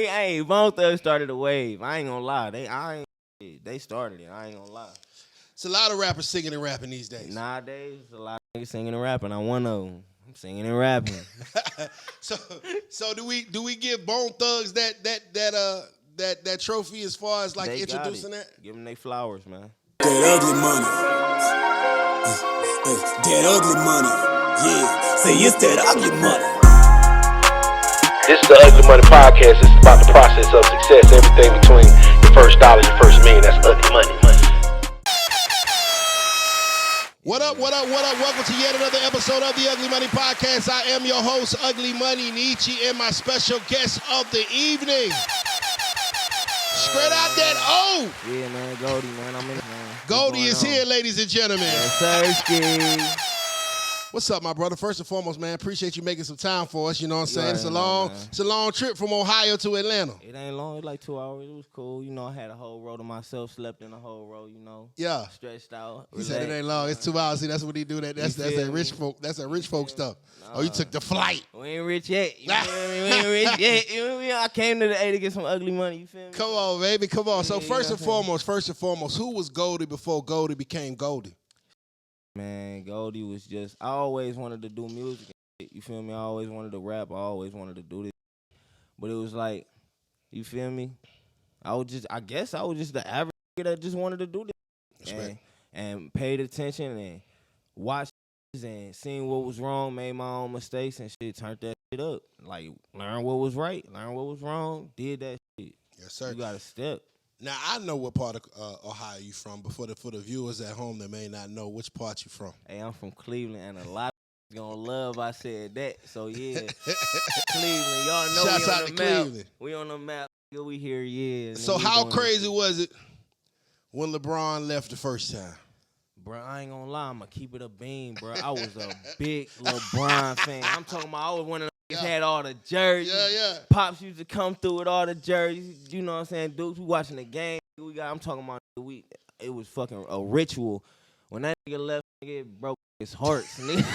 Hey, Bone Thugs started a wave. I ain't gonna lie. They started it. I ain't gonna lie. It's a lot of rappers singing and rapping these days. Nowadays, a lot of niggas singing and rapping. I'm one of them. I'm singing and rapping. so do we give Bone Thugs that trophy as far as like They introducing that? Give them they flowers, man. That ugly money. That ugly money. Yeah. Say it's that ugly money. This is the Ugly Money Podcast. It's about the process of success. Everything between your first dollar, your first million. That's ugly money. What up? Welcome to yet another episode of the Ugly Money Podcast. I am your host, Ugly Money Nietzsche, and my special guest of the evening. Spread out that O. Yeah, man. Goldie, man. I'm in, man. Goldie is here, ladies and gentlemen. Yes, sir. What's up, my brother? First and foremost, man, appreciate you making some time for us. You know what I'm saying? Right, It's a long trip from Ohio to Atlanta. It ain't long. It's like 2 hours. It was cool. You know, I had a whole row to myself. Slept in a whole row. You know. Yeah. Stretched out. He said it ain't long. It's 2 hours. See, that's what he do. That's that rich folk. That's that rich folk stuff. Oh, you took the flight. We ain't rich yet. You feel me? We ain't rich yet. You feel me? I came to the A to get some ugly money. You feel me? Come on, baby. Come on. So Yeah, first and foremost, who was Goldie before Goldie became Goldie? Man, Goldie was just, I always wanted to do music. You feel me? I always wanted to rap. I always wanted to do this. But it was like, you feel me? I guess I was just the average nigga that just wanted to do this. And paid attention and watched and seen what was wrong, made my own mistakes and shit, turned that shit up. Like, learn what was right, learn what was wrong, did that shit. Yes, sir. You got to step. Now, I know what part of Ohio you from, but for the viewers at home that may not know, which part you from? Hey, I'm from Cleveland, and a lot of gonna love I said that. So, yeah, Cleveland. Y'all know Shouts we out on to the map. Cleveland. We on the map. We here, yeah. So how crazy was it when LeBron left the first time? Bro, I ain't gonna lie. I'm gonna keep it a beam, bro. I was a big LeBron fan. I'm talking about I was one of the had all the jerseys. Yeah. Pops used to come through with all the jerseys. You know what I'm saying? Dudes, we watching the game. I'm talking about it was fucking a ritual. When that nigga left, nigga, it broke his heart. Nigga.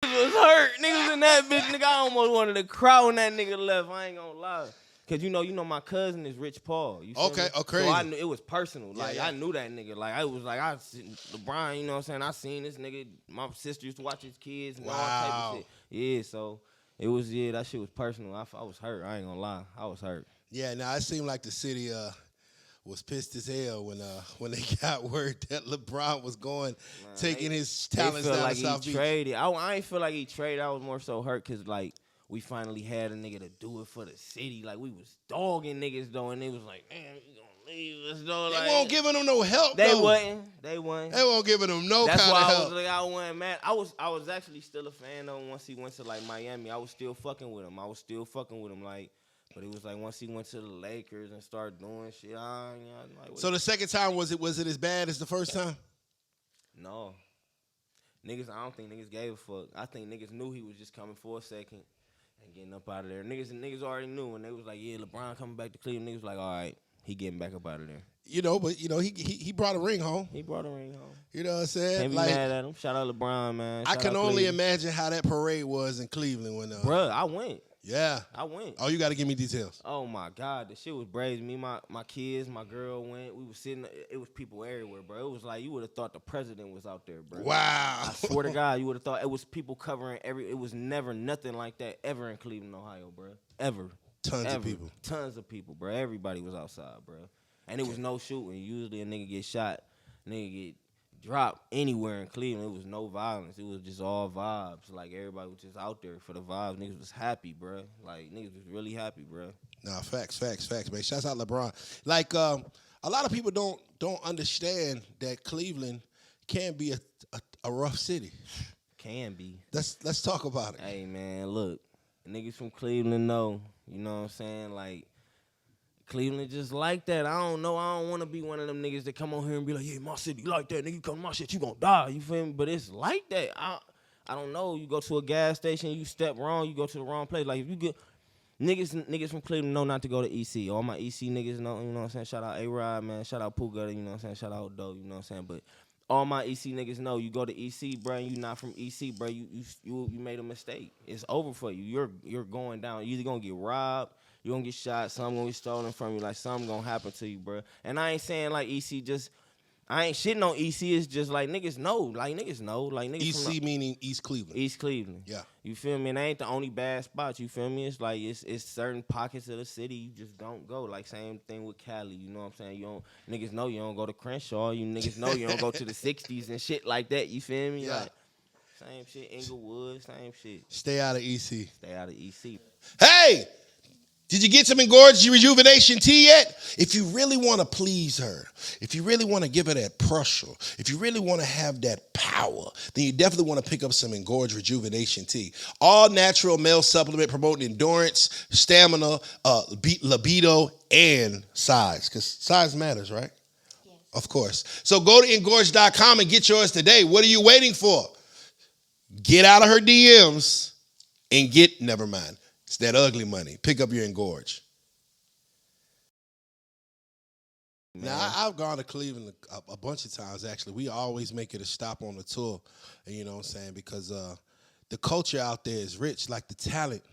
Niggas was hurt. Niggas in that bitch, nigga. I almost wanted to cry when that nigga left. I ain't gonna lie. Cause you know my cousin is Rich Paul. You feel me? Oh, crazy. So I knew it was personal. Like yeah. I knew that nigga. Like I was like I LeBron. You know what I'm saying? I seen this nigga. My sister used to watch his kids and all type of shit. Yeah, so it was that shit was personal. I was hurt. I ain't gonna lie. I was hurt. Yeah. Now it seemed like the city was pissed as hell when they got word that LeBron was taking his talents down like to South Beach. Traded. I ain't feel like he traded. I was more so hurt because like. We finally had a nigga to do it for the city. Like, we was dogging niggas, though, and they was like, damn, you gonna leave us, though. They like, won't giving them no help, They though. wasn't. They won't giving them no kind of help. That's why I wasn't mad. I was actually still a fan, though, once he went to, like, Miami. I was still fucking with him. Like, but it was like once he went to the Lakers and started doing shit, like, so the second time, was it as bad as the first time? No. Niggas, I don't think niggas gave a fuck. I think niggas knew he was just coming for a second. And getting up out of there. Niggas already knew, and they was like, yeah, LeBron coming back to Cleveland. Niggas was like, all right, he getting back up out of there. You know, but, he brought a ring home. He brought a ring home. You know what I'm saying? Can't be mad at him. Shout out LeBron, man. I can only imagine how that parade was in Cleveland when... Bruh, I went. Yeah. I went. Oh, you got to give me details. Oh, my God. The shit was brazen. Me, my kids, my girl went. We was sitting. It was people everywhere, bro. It was like you would have thought the president was out there, bro. Wow. I swear to God, you would have thought it was people covering it was never nothing like that ever in Cleveland, Ohio, bro. Ever. Tons of people. Tons of people, bro. Everybody was outside, bro. And it was no shooting. Usually a nigga get shot, nigga get dropped anywhere in Cleveland. It was no violence. It was just all vibes. Like, everybody was just out there for the vibes. Niggas was happy, bro. Like, niggas was really happy, bro. Nah, facts, man. Shouts out LeBron. Like, a lot of people don't understand that Cleveland can be a rough city. Can be. Let's talk about it. Hey, man, look. Niggas from Cleveland know. You know what I'm saying? Like, Cleveland just like that. I don't know. I don't want to be one of them niggas that come on here and be like, yeah, my city like that. Nigga, you come to my shit, you gonna die. You feel me? But it's like that. I don't know. You go to a gas station, you step wrong, you go to the wrong place. Like, if you get... Niggas from Cleveland know not to go to EC. All my EC niggas know, you know what I'm saying? Shout out A-Rod, man. Shout out Pooh Gutter, you know what I'm saying? Shout out Doe, you know what I'm saying? But all my EC niggas know you go to EC, bro, and you not from EC, bro. You made a mistake. It's over for you. You're going down. You're either gonna get robbed, You gonna get shot. Something gonna get stolen from you. Like something gonna happen to you, bro. And I ain't saying like EC just. I ain't shitting on EC. It's just like niggas know. Like niggas know. Like niggas EC meaning East Cleveland. East Cleveland. Yeah. You feel me? And that ain't the only bad spots. You feel me? It's like it's certain pockets of the city you just don't go. Like same thing with Cali. You know what I'm saying? You don't niggas know you don't go to Crenshaw. You niggas know you don't go to the 60s and shit like that. You feel me? Yeah. Like same shit. Inglewood. Same shit. Stay out of EC. Stay out of EC. Hey! Did you get some Engorge Rejuvenation tea yet? If you really want to please her, if you really want to give her that pressure, if you really want to have that power, then you definitely want to pick up some Engorge Rejuvenation tea. All natural male supplement promoting endurance, stamina, libido, and size. Because size matters, right? Yes. Of course. So go to Engorge.com and get yours today. What are you waiting for? Get out of her DMs and never mind. It's that ugly money. Pick up your Engorge. Man. Now, I've gone to Cleveland a bunch of times, actually. We always make it a stop on the tour, you know what I'm saying, because the culture out there is rich, like the talent.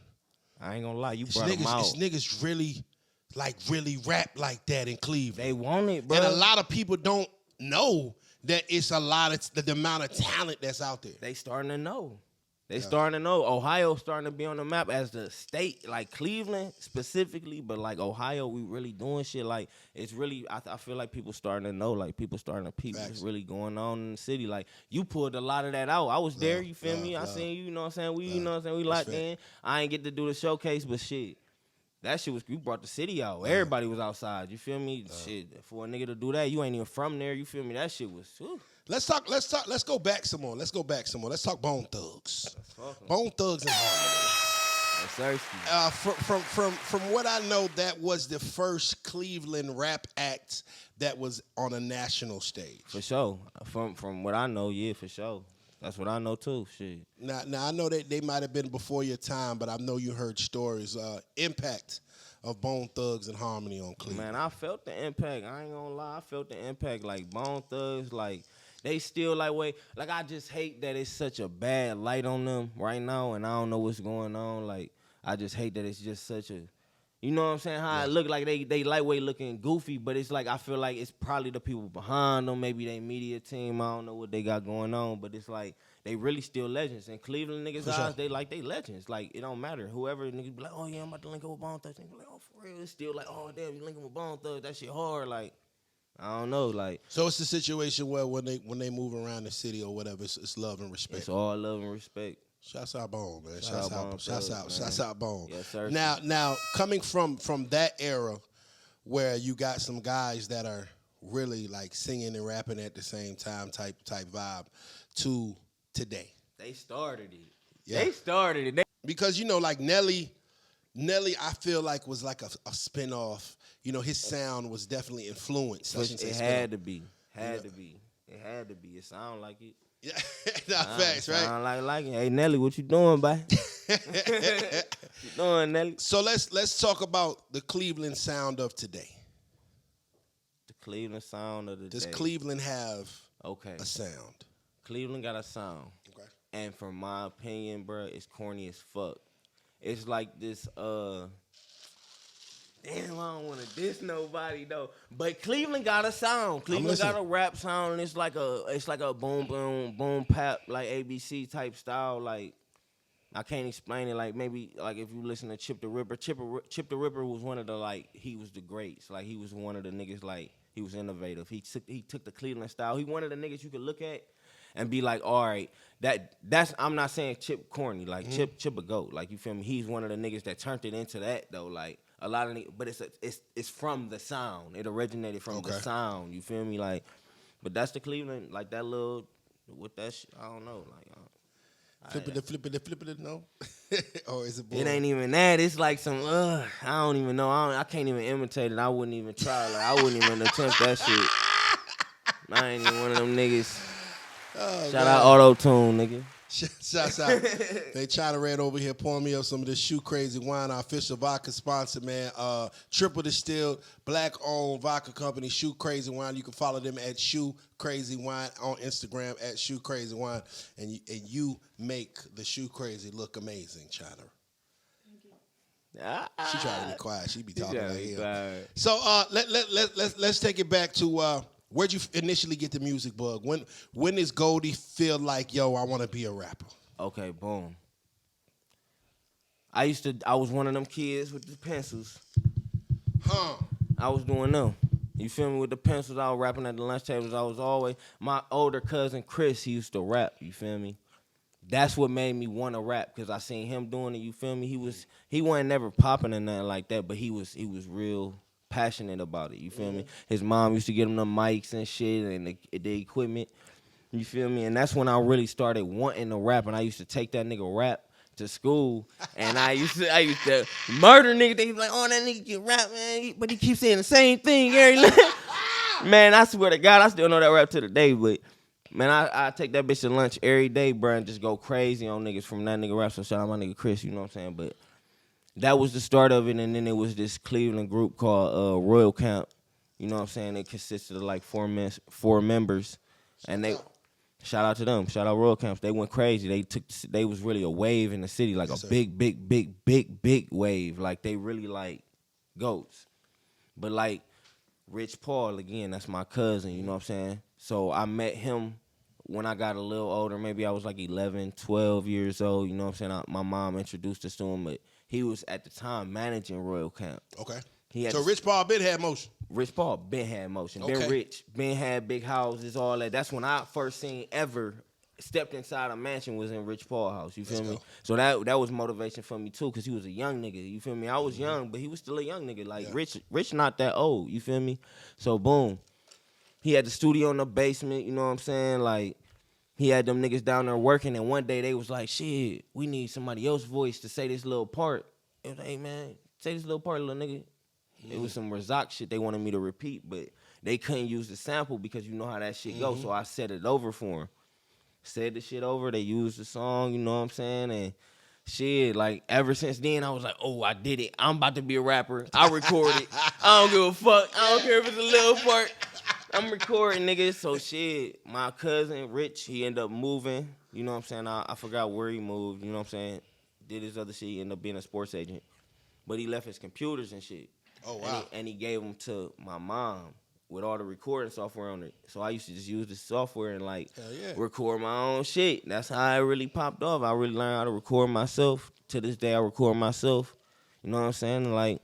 I ain't gonna lie, you brought them out. It's niggas really rap like that in Cleveland. They want it, bro. And a lot of people don't know that it's a lot of the amount of talent that's out there. They starting to know. They starting to know. Ohio's starting to be on the map as the state, like Cleveland specifically, but like Ohio, we really doing shit. Like it's really, I feel like people starting to know, like people starting to peep what's really going on in the city. Like you pulled a lot of that out. I was there, you feel me? I seen you, you know what I'm saying? We, you know what I'm saying? We locked in. I ain't get to do the showcase, but shit. That shit was, you brought the city out. Everybody was outside, you feel me? Shit, for a nigga to do that, you ain't even from there, you feel me? That shit was, whew. Let's go back some more. Let's talk Bone Thugs. Bone Thugs and Harmony. From what I know, that was the first Cleveland rap act that was on a national stage. For sure. From what I know, yeah, for sure. That's what I know too. Shit. Now I know that they might have been before your time, but I know you heard stories. Impact of Bone Thugs and Harmony on Cleveland. Man, I felt the impact. I ain't gonna lie. I felt the impact. Like Bone Thugs, like they still like I just hate that it's such a bad light on them right now, and I don't know what's going on. Like I just hate that it's just such a, you know what I'm saying? How it look like they lightweight looking goofy, but it's like I feel like it's probably the people behind them, maybe they media team. I don't know what they got going on, but it's like they really still legends. And Cleveland niggas' eyes, they legends. Like it don't matter. Whoever niggas be like, oh yeah, I'm about to link up with Bone Thugs. They be like, oh for real, it's still like, oh damn, you linking with Bone Thugs? That shit hard. Like I don't know, like. So it's a situation where when they move around the city or whatever, it's love and respect. It's all love and respect. Shouts out Bone, man. Shouts out Bone. Yes, sir. Now coming from that era where you got some guys that are really like singing and rapping at the same time type vibe to today. They started it. Yeah. They started it. Because like Nelly, I feel like was like a spinoff. His sound was definitely influenced. It had to be. It had to be. It sound like it. Yeah, facts, right? Sound like it. Hey Nelly, what you doing, boy? What you doing, Nelly? So let's talk about the Cleveland sound of today. The Cleveland sound of the day. Does Cleveland have a sound? Cleveland got a sound. Okay. And from my opinion, bro, it's corny as fuck. It's like this damn, I don't want to diss nobody though. But Cleveland got a sound. Cleveland got a rap sound, and it's like a boom boom boom pap like ABC type style. Like I can't explain it. Like maybe like if you listen to Chip the Ripper, Chip the Ripper was one of the he was the greats. Like he was one of the niggas he was innovative. He took the Cleveland style. He one of the niggas you could look at and be like, all right, that's I'm not saying Chip corny. Like Chip a goat. Like you feel me? He's one of the niggas that turned it into that though. Like a lot of niggas, but it's from the sound. It originated from the sound. You feel me? Like, but that's the Cleveland, like that little with that shit. I don't know. Like, flip it, no? Or is it? It ain't even that. It's like some. I don't even know. I can't even imitate it. I wouldn't even try. Like I wouldn't even attempt that shit. I ain't even one of them niggas. Oh, Shout out Auto-Tune, nigga. Shouts out. They China Red over here pouring me up some of this Shoe Crazy Wine, our official vodka sponsor, man. Triple distilled, black-owned vodka company, Shoe Crazy Wine. You can follow them at Shoe Crazy Wine on Instagram at Shoe Crazy Wine, and you make the Shoe Crazy look amazing, China. She trying to be quiet. She be talking trying to like be hell. quiet. So let's take it back to where'd you initially get the music bug? When does Goldie feel like, yo, I want to be a rapper? Okay, boom. I was one of them kids with the pencils. I was doing them. You feel me? With the pencils, I was rapping at the lunch tables. I was always, my older cousin Chris, he used to rap, you feel me? That's what made me want to rap, because I seen him doing it, you feel me? He wasn't never popping or nothing like that, but he was real passionate about it, you feel me? His mom used to get him the mics and shit and the equipment, you feel me? And that's when I really started wanting to rap, and I used to take that nigga rap to school, and I used to murder niggas. They was like, oh, that nigga can rap, man, but he keeps saying the same thing every man, I swear to God, I still know that rap to the day, but man, I take that bitch to lunch every day, bro, and just go crazy on niggas from that nigga rap. So shout out my nigga Chris, you know what I'm saying? But that was the start of it, and then it was this Cleveland group called Royal Camp. You know what I'm saying? It consisted of like four members, and they shout out to them. Shout out Royal Camps. They went crazy. They was really a wave in the city, like a big wave. Like they really like goats. But like Rich Paul, again, that's my cousin, you know what I'm saying? So I met him when I got a little older. Maybe I was like 11, 12 years old, you know what I'm saying? My mom introduced us to him, but he was at the time managing Royal Camp. Okay. So Rich Paul been had motion. Rich Paul been had motion, Okay. been rich, been had big houses, all that. That's when I first seen ever stepped inside a mansion was in Rich Paul house. You feel me? So that was motivation for me too, because he was a young nigga. You feel me? I was young, but he was still a young nigga. Like Rich not that old. You feel me? So boom, he had the studio in the basement. You know what I'm saying? Like he had them niggas down there working, and one day they was like, shit, we need somebody else's voice to say this little part. It was like, hey man, say this little part, little nigga. It was some Razak shit they wanted me to repeat, but they couldn't use the sample because you know how that shit goes. So I said it over for him. Said the shit over. They used the song, you know what I'm saying? And shit, like ever since then, I was like, oh, I did it. I'm about to be a rapper. I recorded. I don't give a fuck. I don't care if it's a little part. I'm recording, nigga. So shit, my cousin Rich, he ended up moving. You know what I'm saying? I forgot where he moved. You know what I'm saying? Did his other shit. He ended up being a sports agent. But he left his computers and shit. Oh, wow. And he gave them to my mom with all the recording software on it. So I used to just use the software and like record my own shit. That's how it really popped off. I really learned how to record myself. To this day, I record myself. You know what I'm saying? Like,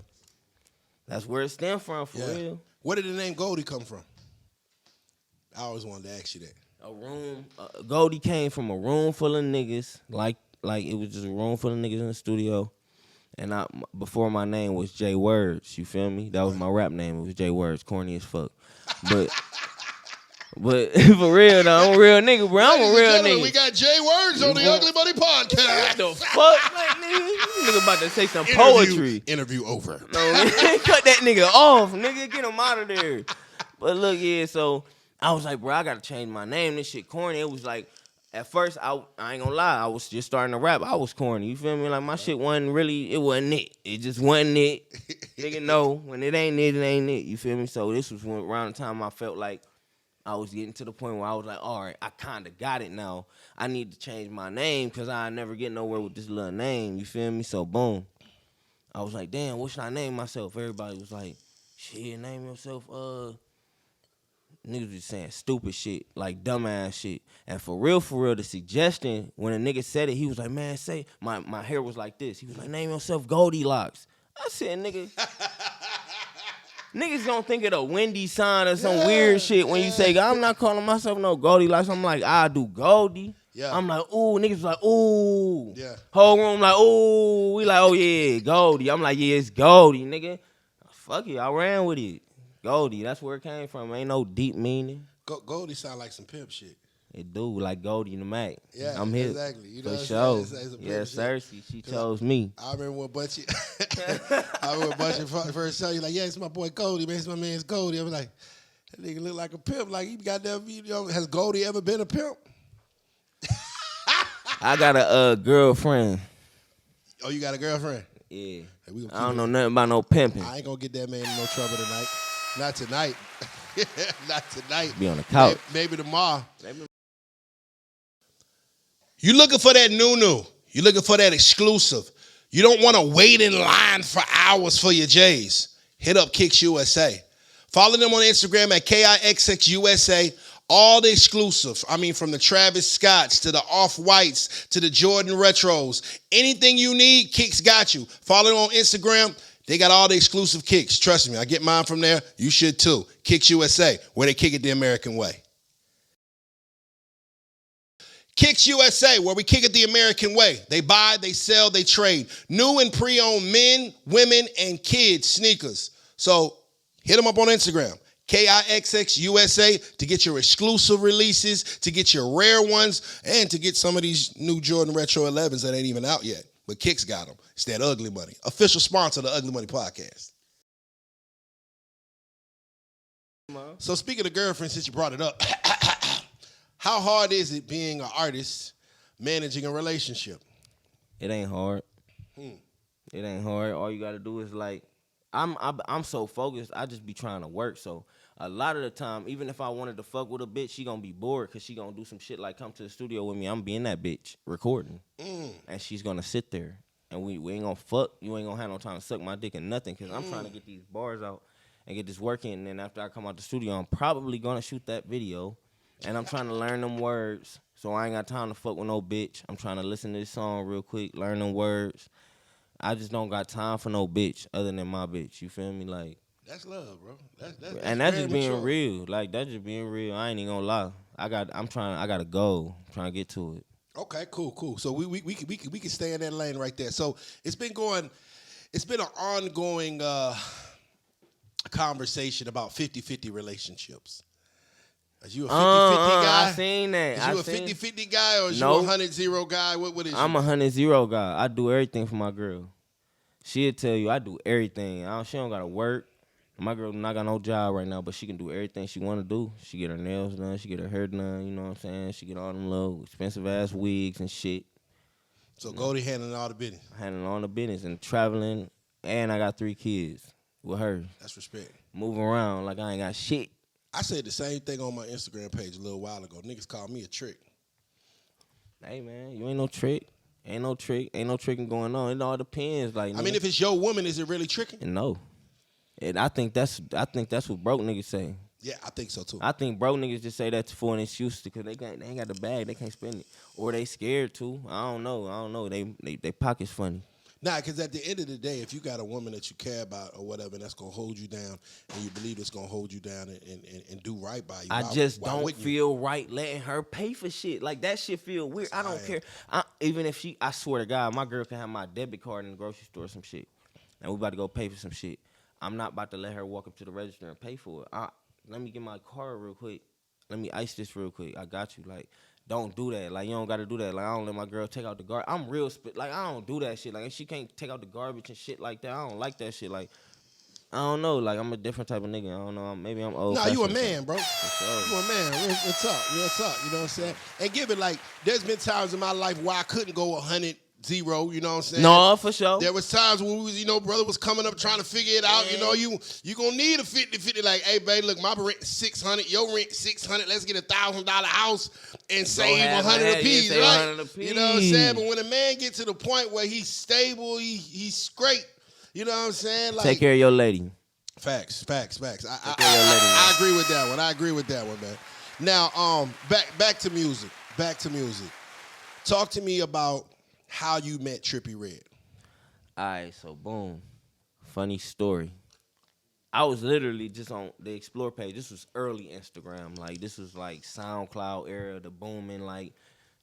that's where it stemmed from, for real. Where did the name Goldie come from? I always wanted to ask you that. A room. Goldie came from a room full of niggas. Like it was just a room full of niggas in the studio. And before my name was J Words, you feel me? That was my rap name. It was J Words, corny as fuck. But for real though, I'm a real nigga, bro. I'm a real nigga. We got J Words on the Ugly Money Podcast. What the fuck, like, nigga? Nigga about to say some poetry. Interview over. No, cut that nigga off, nigga. Get him out of there. But look, so I was like, bro, I gotta change my name. This shit corny. It was like, at first, I ain't gonna lie, I was just starting to rap. I was corny, you feel me? Like, my shit wasn't really, it wasn't it. It just wasn't it. Nigga, no, when it ain't it, it ain't it, you feel me? So this was around the time I felt like I was getting to the point where I was like, all right, I kind of got it now. I need to change my name because I never get nowhere with this little name, you feel me? So, boom. I was like, damn, what should I name myself? Everybody was like, shit, name yourself, niggas was saying stupid shit, like dumbass shit. And for real, the suggestion, when a nigga said it, he was like, man, say, my hair was like this. He was like, name yourself Goldilocks. I said, nigga, niggas don't think of the Wendy sign or some weird shit when you say, I'm not calling myself no Goldilocks. I'm like, I do Goldie. Yeah. I'm like, ooh, niggas was like, ooh. Yeah. Whole room like, ooh. We like, oh yeah, Goldie. I'm like, yeah, it's Goldie, nigga. Fuck it, I ran with it. Goldie, that's where it came from. Ain't no deep meaning. Goldie sound like some pimp shit. It do, like Goldie in the Mac. Yeah, I'm here. Exactly. You know for sure. Yes, sir. She chose me. I remember when Butchie, first saw you like, yeah, it's my boy Goldie, man. It's my man's Goldie. I was like, that nigga look like a pimp. Like, he got that, you know, has Goldie ever been a pimp? I got a girlfriend. Oh, you got a girlfriend? Yeah. Hey, I don't know nothing about no pimping. I ain't gonna get that man in no trouble tonight. Not tonight. Not tonight. Be on the couch. Maybe tomorrow. You looking for that new. You looking for that exclusive. You don't want to wait in line for hours for your J's. Hit up Kicks USA. Follow them on Instagram at KIXXUSA. All the exclusive. I mean, from the Travis Scotts to the Off-Whites to the Jordan Retros. Anything you need, Kicks got you. Follow them on Instagram. They got all the exclusive kicks. Trust me, I get mine from there. You should too. Kicks USA, where they kick it the American way. Kicks USA, where we kick it the American way. They buy, they sell, they trade. New and pre-owned men, women, and kids sneakers. So hit them up on Instagram. KIXXUSA to get your exclusive releases, to get your rare ones, and to get some of these new Jordan Retro 11s that ain't even out yet. But Kicks got them. It's that Ugly Money. Official sponsor of the Ugly Money Podcast. So speaking of girlfriends, since you brought it up, how hard is it being an artist managing a relationship? It ain't hard. It ain't hard. All you got to do is like, I'm so focused, I just be trying to work. So a lot of the time, even if I wanted to fuck with a bitch, she gonna be bored because she gonna do some shit like come to the studio with me. I'm being that bitch recording. And she's gonna sit there. And we ain't gonna fuck. You ain't gonna have no time to suck my dick or nothing because I'm trying to get these bars out and get this work in. And then after I come out the studio, I'm probably gonna shoot that video. And I'm trying to learn them words. So I ain't got time to fuck with no bitch. I'm trying to listen to this song real quick, learn them words. I just don't got time for no bitch other than my bitch. You feel me? Like that's love, bro. That's just being real. Like that's just being real. I ain't even gonna lie. I got a goal. I'm trying to get to it. Okay, cool. So we can stay in that lane right there. So it's been an ongoing conversation about 50-50 relationships. Is you a 50-50 guy? I seen that. Is you a 50-50 guy or is you a 100-0 guy? What is you? I'm a 100-0 guy. I do everything for my girl. She'll tell you I do everything. She don't gotta work. My girl not got no job right now, but she can do everything she want to do. She get her nails done. She get her hair done. You know what I'm saying? She get all them little expensive-ass wigs and shit. So Goldie handling all the business? Handling all the business and traveling. And I got 3 kids with her. That's respect. Moving around like I ain't got shit. I said the same thing on my Instagram page a little while ago. Niggas called me a trick. Hey, man, you ain't no trick. Ain't no tricking going on. It all depends. Like, I mean, if it's your woman, is it really tricking? No. And I think that's what broke niggas say. Yeah, I think so too. I think broke niggas just say that for an excuse because they ain't got the bag, they can't spend it, or they scared to. I don't know. They pockets funny. Nah, because at the end of the day, if you got a woman that you care about or whatever, and that's gonna hold you down, and you believe it's gonna hold you down and do right by you, I just don't feel right letting her pay for shit. Like that shit feel weird. I don't care. Even if I swear to God, my girl can have my debit card in the grocery store or some shit, and we about to go pay for some shit. I'm not about to let her walk up to the register and pay for it. Let me get my card real quick. Let me ice this real quick. I got you. Like, don't do that. Like, you don't got to do that. Like, I don't let my girl take out the garbage. I'm real like, I don't do that shit. Like, if she can't take out the garbage and shit like that, I don't like that shit. Like, I don't know. Like, I'm a different type of nigga. I don't know. Maybe I'm old. Nah, you a man, bro. Sure. You a man. Real talk. You know what I'm saying? And given, like, there's been times in my life where I couldn't go 100-0, you know what I'm saying? No, for sure. There was times when we was, brother was coming up trying to figure it out. Yeah. You gonna need a 50-50. Like, hey, babe, look, my rent $600, your rent $600. Let's get $1,000 house and save $100 apiece, right? You know what I'm saying? But when a man gets to the point where he's stable, he's straight. You know what I'm saying? Like, take care of your lady. Facts. I agree with that one, man. Now, back to music. Talk to me about how you met Trippie Redd. All right, so boom. Funny story. I was literally just on the Explore page. This was early Instagram. Like, this was like SoundCloud era, the booming, like,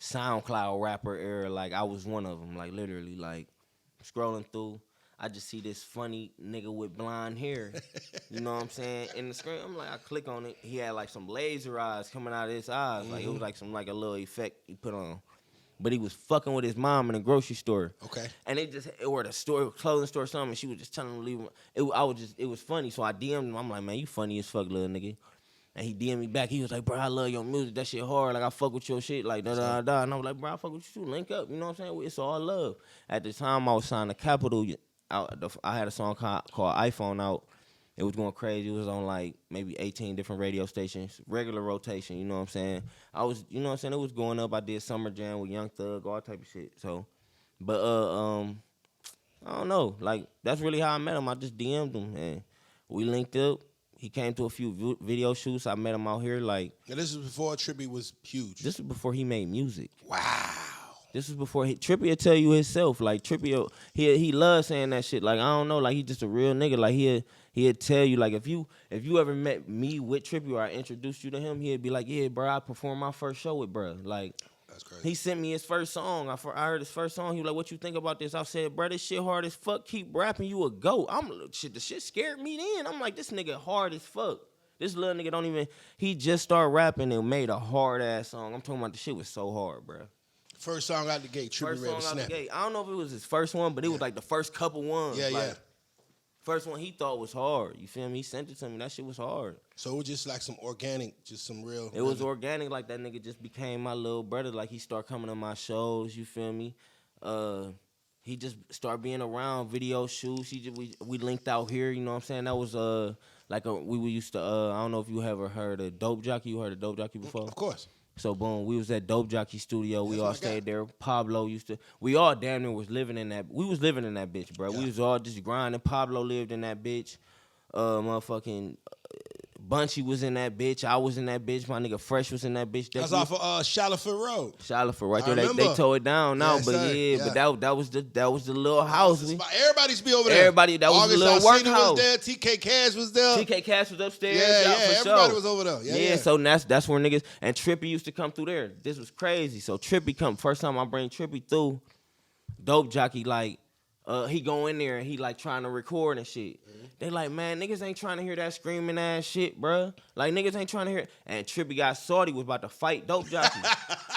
SoundCloud rapper era. Like, I was one of them. Like, literally, like, scrolling through. I just see this funny nigga with blonde hair. You know what I'm saying? In the screen, I'm like, I click on it. He had, like, some laser eyes coming out of his eyes. Like, it was like some, like, a little effect he put on. But he was fucking with his mom in the grocery store. Okay. And or the store, clothing store, or something. And she was just telling him to leave him. It was funny. So I DM'd him. I'm like, man, you funny as fuck, little nigga. And he DM'd me back. He was like, bro, I love your music. That shit hard. Like, I fuck with your shit. Like, da-da-da. And I was like, bro, I fuck with you too. Link up. You know what I'm saying? It's all love. At the time, I was signed to Capitol. I had a song called iPhone out. It was going crazy. It was on like maybe 18 different radio stations, regular rotation, you know what I'm saying? You know what I'm saying? It was going up. I did Summer Jam with Young Thug, all type of shit. So, but I don't know. Like, that's really how I met him. I just DM'd him, and we linked up. He came to a few video shoots. I met him out here. Like, Now, this is before Trippie was huge. this was before he made music. Wow. This was before Trippie will tell you himself. Like, Trippie, he loves saying that shit. Like, I don't know. Like, he just a real nigga. Like, he'll tell you. Like, if you ever met me with Trippie or I introduced you to him, he'd be like, yeah, bro, I performed my first show with bro. Like, that's crazy. he sent me his first song. I heard his first song. He was like, what you think about this? I said, bro, this shit hard as fuck. Keep rapping, you a goat. The shit scared me then. I'm like, this nigga hard as fuck. This little nigga don't even, he just started rapping and made a hard ass song. I'm talking about the shit was so hard, bro. First song out the gate, Trippie First ready to song out snap. the gate. I don't know if it was his first one, but it was like the first couple ones. Yeah, like, yeah. First one he thought was hard. You feel me? He sent it to me. That shit was hard. So it was just like some organic, just some real. It was organic. Like, that nigga just became my little brother. Like, he started coming to my shows. You feel me? He just started being around video shoots. We linked out here. You know what I'm saying? That was we used to. I don't know if you ever heard of Dope Jockey. You heard of Dope Jockey before? Of course. So boom, we was at Dope Jockey Studio. We That's all what I stayed got. there. Pablo used to. We all damn near was living in that. We was living in that bitch, bro. Yeah. We was all just grinding. Pablo lived in that bitch. Motherfucking Bunchy was in that bitch. I was in that bitch. My nigga Fresh was in that bitch. That's off of Shaliford Road. Shaliford right I there. They remember. tore it down now, Yes, but sir. yeah, Yeah. but that was the little house. Everybody's be over there. Everybody, that was the little August Alsina workhouse. was there. TK Cash was there. TK Cash was upstairs. Yeah, for everybody sure. was over there. Yeah, Yeah, yeah. so that's where niggas and Trippie used to come through there. This was crazy. So Trippie come first time I bring Trippie through. Dope Jockey like he go in there and he like trying to record and shit. They like, man, niggas ain't trying to hear that screaming ass shit, bruh. Like, niggas ain't trying to hear it. And Trippie got salty, was about to fight Dope Jockey.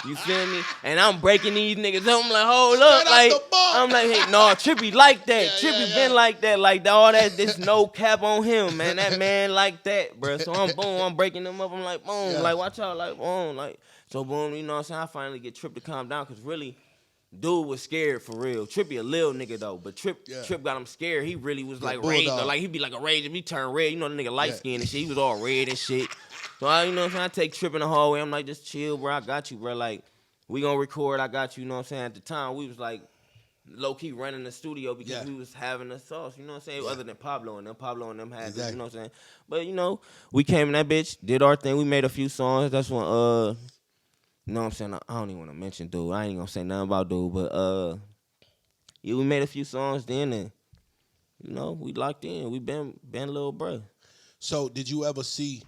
You feel me? And I'm breaking these niggas up. I'm like, hold up. Straight out Like, the box. I'm like, hey, no, Trippie like that. Yeah, Trippie yeah, been yeah. like that. Like, all that, there's no cap on him, man. That man like that, bruh. So I'm breaking them up. I'm like, boom. Yeah. Like, watch out. Like, boom. Like, so boom, you know what I'm saying? I finally get Tripp to calm down because really, dude was scared for real. Trippie a little nigga though, but Tripp got him scared. He really was like raging. Like, he'd be like a rage. If he turned red, you know the nigga light skin and shit. He was all red and shit. So you know what I'm saying? I take Tripp in the hallway. I'm like, just chill, bro. I got you, bro. Like, we gonna record. I got you. You know what I'm saying? At the time, we was like low key running the studio because we was having the sauce. You know what I'm saying? Yeah. Other than Pablo and them had Exactly. you know what I'm saying? But you know, we came in that bitch, did our thing. We made a few songs. That's when you know what I'm saying? I don't even want to mention dude. I ain't gonna say nothing about dude, but yeah, we made a few songs then, and you know, we locked in. We been little bro. So did you ever see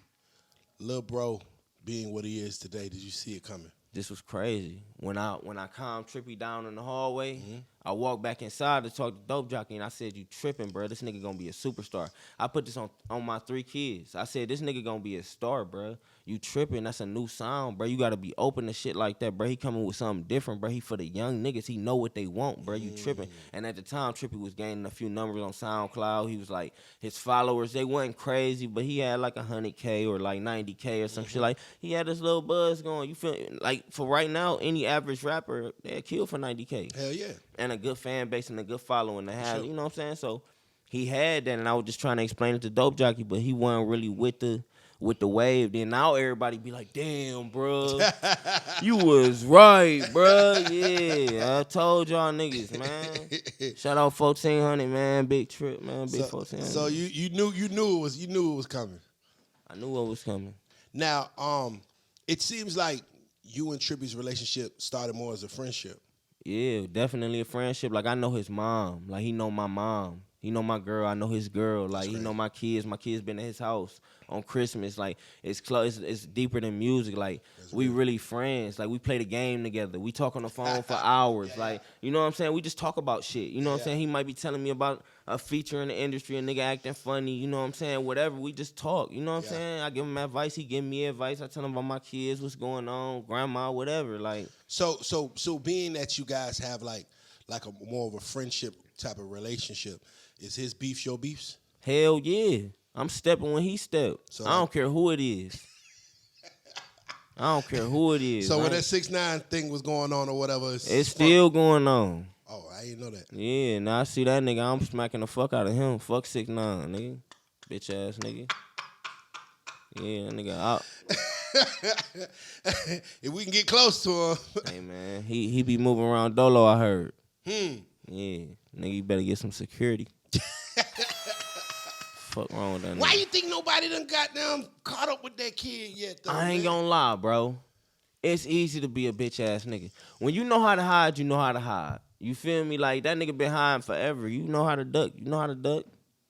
Lil Bro being what he is today? Did you see it coming? This was crazy. When I calmed Trippie down in the hallway, I walked back inside to talk to Dope Jockey, and I said, "You tripping, bro? This nigga gonna be a superstar." I put this on my 3 kids. I said, "This nigga gonna be a star, bro. You tripping? That's a new sound, bro. You gotta be open to shit like that, bro. He coming with something different, bro. He for the young niggas. He know what they want, bro. You tripping?" And at the time, Trippie was gaining a few numbers on SoundCloud. He was like, his followers, they wasn't crazy, but he had like 100K or like 90K or some shit. Like, he had this little buzz going. You feel like for right now, any average rapper, they'll kill for 90K. Hell yeah. And a good fan base and a good following to have, Sure. you know what I'm saying? So he had that, and I was just trying to explain it to Dope Jockey, but he wasn't really with the wave. Then now everybody be like, "Damn, bro, you was right, bro. Yeah, I told y'all niggas, man. Shout out 1,400, man. Big Trip, man. Big 1,400. So you knew it was coming. I knew what was coming. Now, it seems like you and Trippie's relationship started more as a friendship. Yeah, definitely a friendship. Like, I know his mom. Like, he know my mom. He know my girl. I know his girl. Like, he know my kids. My kids been at his house on Christmas. Like, it's close. It's deeper than music. Like, we really friends. Like, we play the game together. We talk on the phone for hours. Like, you know what I'm saying? We just talk about shit. You know what I'm saying? He might be telling me about a feature in the industry, a nigga acting funny. You know what I'm saying? Whatever. We just talk. You know what I'm saying? I give him advice. He give me advice. I tell him about my kids, what's going on, grandma, whatever. Like, So being that you guys have like a more of a friendship type of relationship, is his beef your beefs? hell yeah. I'm stepping when he step. So, I don't care who it is. I don't care who it is. So when Like, that 6ix9ine thing was going on or whatever, it's still going on. Oh, I didn't know that. Yeah, now I see that nigga, I'm smacking the fuck out of him. Fuck 6ix9ine, nigga. Bitch ass nigga. Yeah, that nigga out. If we can get close to him. Hey man, he be moving around Dolo, I heard. Yeah. Nigga, you better get some security. Fuck wrong with that nigga. Why you think nobody done got them caught up with that kid yet, though? I ain't gonna lie, bro. It's easy to be a bitch ass nigga. When you know how to hide, you know how to hide. You feel me? Like, that nigga been hiding forever. You know how to duck. You know how to duck.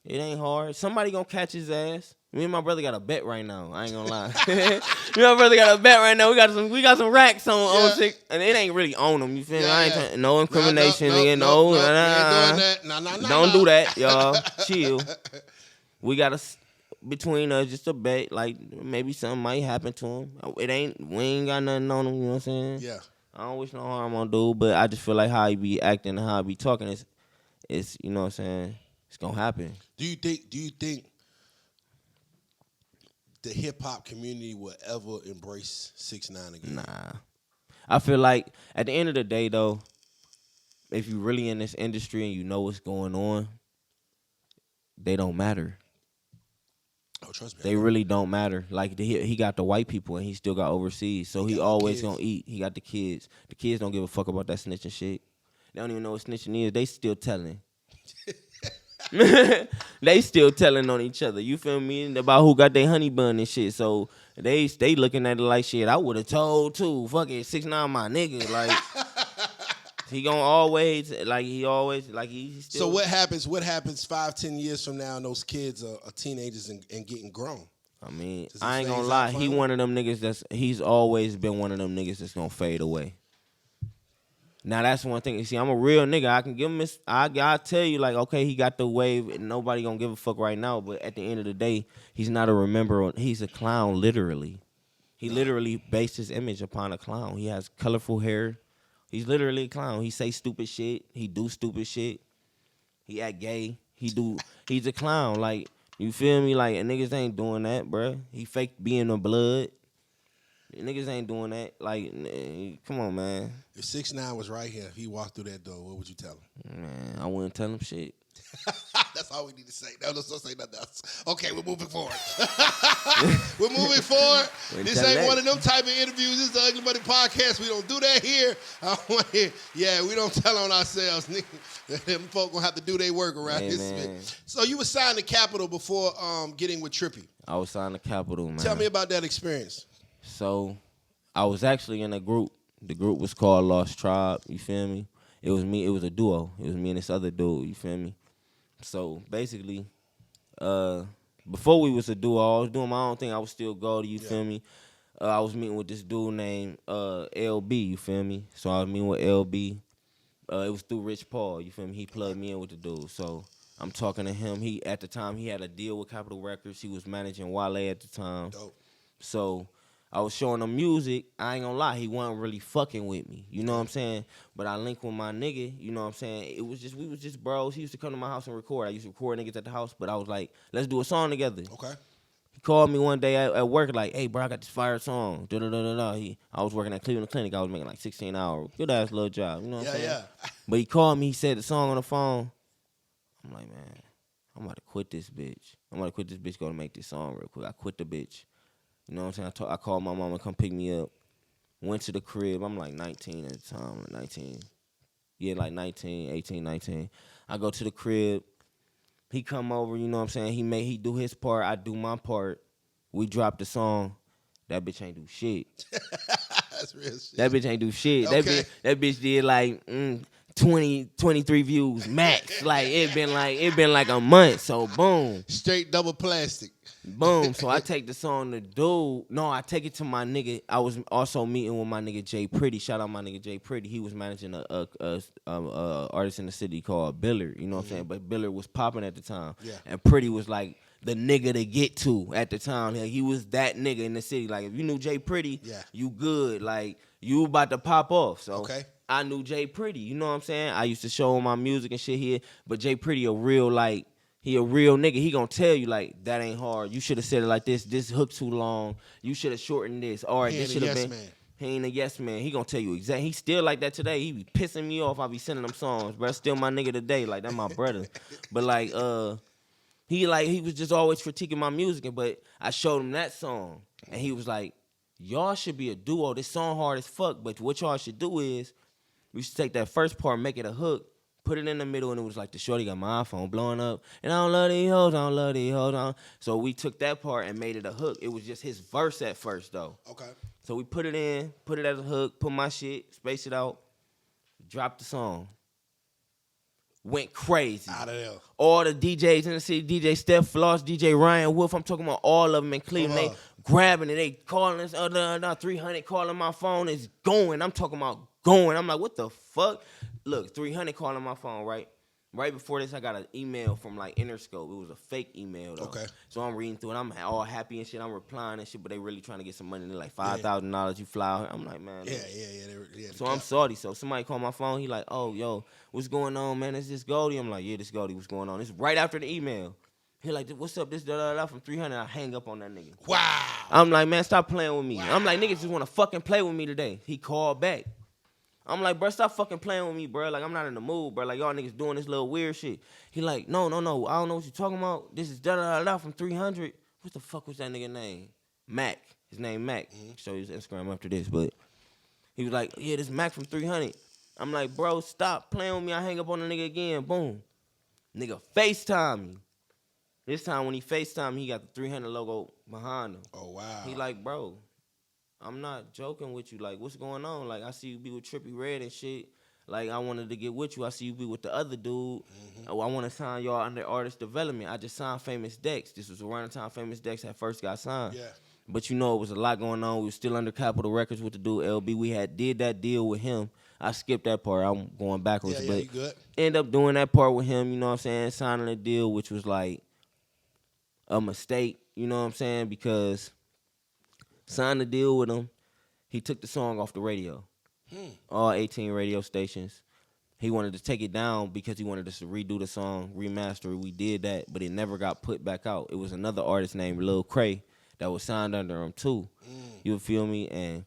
It ain't hard. Somebody gonna catch his ass. Me and my brother got a bet right now. I ain't gonna lie. Me and my brother got a bet right now. We got some racks on 6, and it ain't really on them. You feel me? I ain't trying, no incrimination, nigga. No, don't do that, y'all. Chill. We got between us just a bet. Like, maybe something might happen to him. We ain't got nothing on him. You know what I'm saying? Yeah. I don't wish no harm on dude, but I just feel like how he be acting and how he be talking is you know what I'm saying? It's gonna happen. Do you think the hip hop community will ever embrace 6ix9ine again? Nah. I feel like at the end of the day though, if you really in this industry and you know what's going on, they don't matter. Oh, trust me. They really don't matter. Like he got the white people and he still got overseas, so he always gonna eat. He got the kids. The kids don't give a fuck about that snitching shit. They don't even know what snitching is. They still telling. They still telling on each other. You feel me? About who got their honey bun and shit. So they looking at it like shit. I would have told too. Fuck it, 6ix9ine my nigga. Like he gonna always he still. So what happens? What happens 5-10 years from now? And those kids are teenagers and getting grown. I mean, I ain't gonna lie. He one of them niggas he's always been one of them niggas that's gonna fade away. Now that's one thing. You see, I'm a real nigga. I can give him I tell you, like, okay, he got the wave and nobody gonna give a fuck right now. But at the end of the day, he's not a remember. He's a clown, literally. He literally based his image upon a clown. He has colorful hair. He's literally a clown. He say stupid shit. He do stupid shit. He act gay. He's a clown. Like, you feel me? Like, niggas ain't doing that, bruh. He fake being the blood. Niggas ain't doing that. Like, come on, man. If 6ix9ine was right here, if he walked through that door, what would you tell him? Man, I wouldn't tell him shit. That's all we need to say. No, let's not say nothing else. Okay, we're moving forward. We're moving forward. This ain't one of them type of interviews. This is the Ugly Money Podcast. We don't do that here. We don't tell on ourselves. Them folk gonna have to do their work around this bitch. So you were signed to Capitol before getting with Trippie. I was signed to Capitol, man. Tell me about that experience. So I was actually in a group. The group was called Lost Tribe. You feel me? It was me. It was a duo. It was me and this other dude. You feel me? So basically, before we was a duo, I was doing my own thing. I was still Goldie. You feel me? I was meeting with this dude named LB. You feel me? So I was meeting with LB. It was through Rich Paul. You feel me? He plugged me in with the dude. So I'm talking to him. At the time he had a deal with Capitol Records. He was managing Wale at the time. Dope. So I was showing him music. I ain't gonna lie, he wasn't really fucking with me. You know what I'm saying? But I linked with my nigga, you know what I'm saying? We was just bros. He used to come to my house and record. I used to record niggas at the house, but I was like, let's do a song together. Okay. He called me one day at work like, hey, bro, I got this fire song. I was working at Cleveland Clinic. I was making like 16 hours. Good ass little job. You know what I'm saying? Yeah. But he called me. He said the song on the phone. I'm like, man, I'm about to quit this bitch. Go to make this song real quick. I quit the bitch. You know what I'm saying? I called my mama to come pick me up. Went to the crib. I'm like 19 at the time. 19. Yeah, like 19, 18, 19. I go to the crib. He come over, you know what I'm saying? He do his part. I do my part. We drop the song. That bitch ain't do shit. That's real shit. That bitch ain't do shit. Okay. That bitch did like 20, 23 views max. Like it been like a month. So boom. Straight double plastic. Boom. So I take the song to dude. No, I take it to my nigga. I was also meeting with my nigga Jay Pretty. Shout out my nigga Jay Pretty. He was managing a artist in the city called Billard. You know what I'm saying? But Billard was popping at the time. Yeah. And Pretty was like the nigga to get to at the time. He was that nigga in the city. Like if you knew Jay Pretty, you good. Like you about to pop off. So okay. I knew Jay Pretty. You know what I'm saying? I used to show him my music and shit here. But Jay Pretty he a real nigga. He gonna tell you, like, that ain't hard. You should have said it like this. This hook too long. You should have shortened this. All right, this should have been. He ain't a yes man. He gonna tell you exactly. He still like that today. He be pissing me off. I be sending him songs, bro. Still my nigga today. Like, that my brother. But, like, he was just always critiquing my music. But I showed him that song. And he was like, y'all should be a duo. This song hard as fuck. But what y'all should do is, we should take that first part, make it a hook. put it in the middle, and it was like the shorty got my iPhone blowing up. And I don't love these hoes, I don't love these hoes. So we took that part and made it a hook. It was just his verse at first, though. Okay. So we put it in, put it as a hook, put my shit, space it out, dropped the song. Went crazy. Out of there. All the DJs in the city, DJ Steph Floss, DJ Ryan Wolf, I'm talking about all of them in Cleveland. They grabbing it, they calling us, 300 calling my phone, it's going. I'm talking about going. I'm like, what the fuck? Look, 300 calling my phone, right? Right before this, I got an email from like Interscope. It was a fake email, though. Okay. So I'm reading through it. I'm all happy and shit. I'm replying and shit, but they really trying to get some money. They're like, $5,000, you fly out. I'm like, man. Yeah. So I'm salty. So somebody called my phone. He like, oh, yo, what's going on, man? Is this Goldie? I'm like, yeah, this Goldie. What's going on? It's right after the email. He like, what's up? This da from 300. I hang up on that nigga. Wow. I'm like, man, stop playing with me. Wow. I'm like, niggas just want to fucking play with me today. He called back. I'm like, bro, stop fucking playing with me, bro. Like, I'm not in the mood, bro. Like, y'all niggas doing this little weird shit. He like, no. I don't know what you talking about. This is da from 300. What the fuck was that nigga name? Mac. His name Mac. Show you his Instagram after this, but he was like, yeah, this Mac from 300. I'm like, bro, stop playing with me. I hang up on the nigga again. Boom. Nigga FaceTime me. This time when he FaceTime me, he got the 300 logo behind him. Oh, wow. He like, bro, I'm not joking with you. Like, what's going on? Like, I see you be with Trippie Red and shit. Like, I wanted to get with you. I see you be with the other dude. Oh, I want to sign y'all under artist development. I just signed Famous Dex. This was around the time Famous Dex had first got signed. Yeah. But you know, it was a lot going on. We were still under Capitol Records with the dude LB. We had did that deal with him. I skipped that part. I'm going backwards. Yeah, but you good. End up doing that part with him, you know what I'm saying? Signing a deal, which was like a mistake, you know what I'm saying? Because signed the deal with him. He took the song off the radio, all 18 radio stations. He wanted to take it down because he wanted us to redo the song, remaster it. We did that, but it never got put back out. It was another artist named Lil Cray that was signed under him too. You feel me? And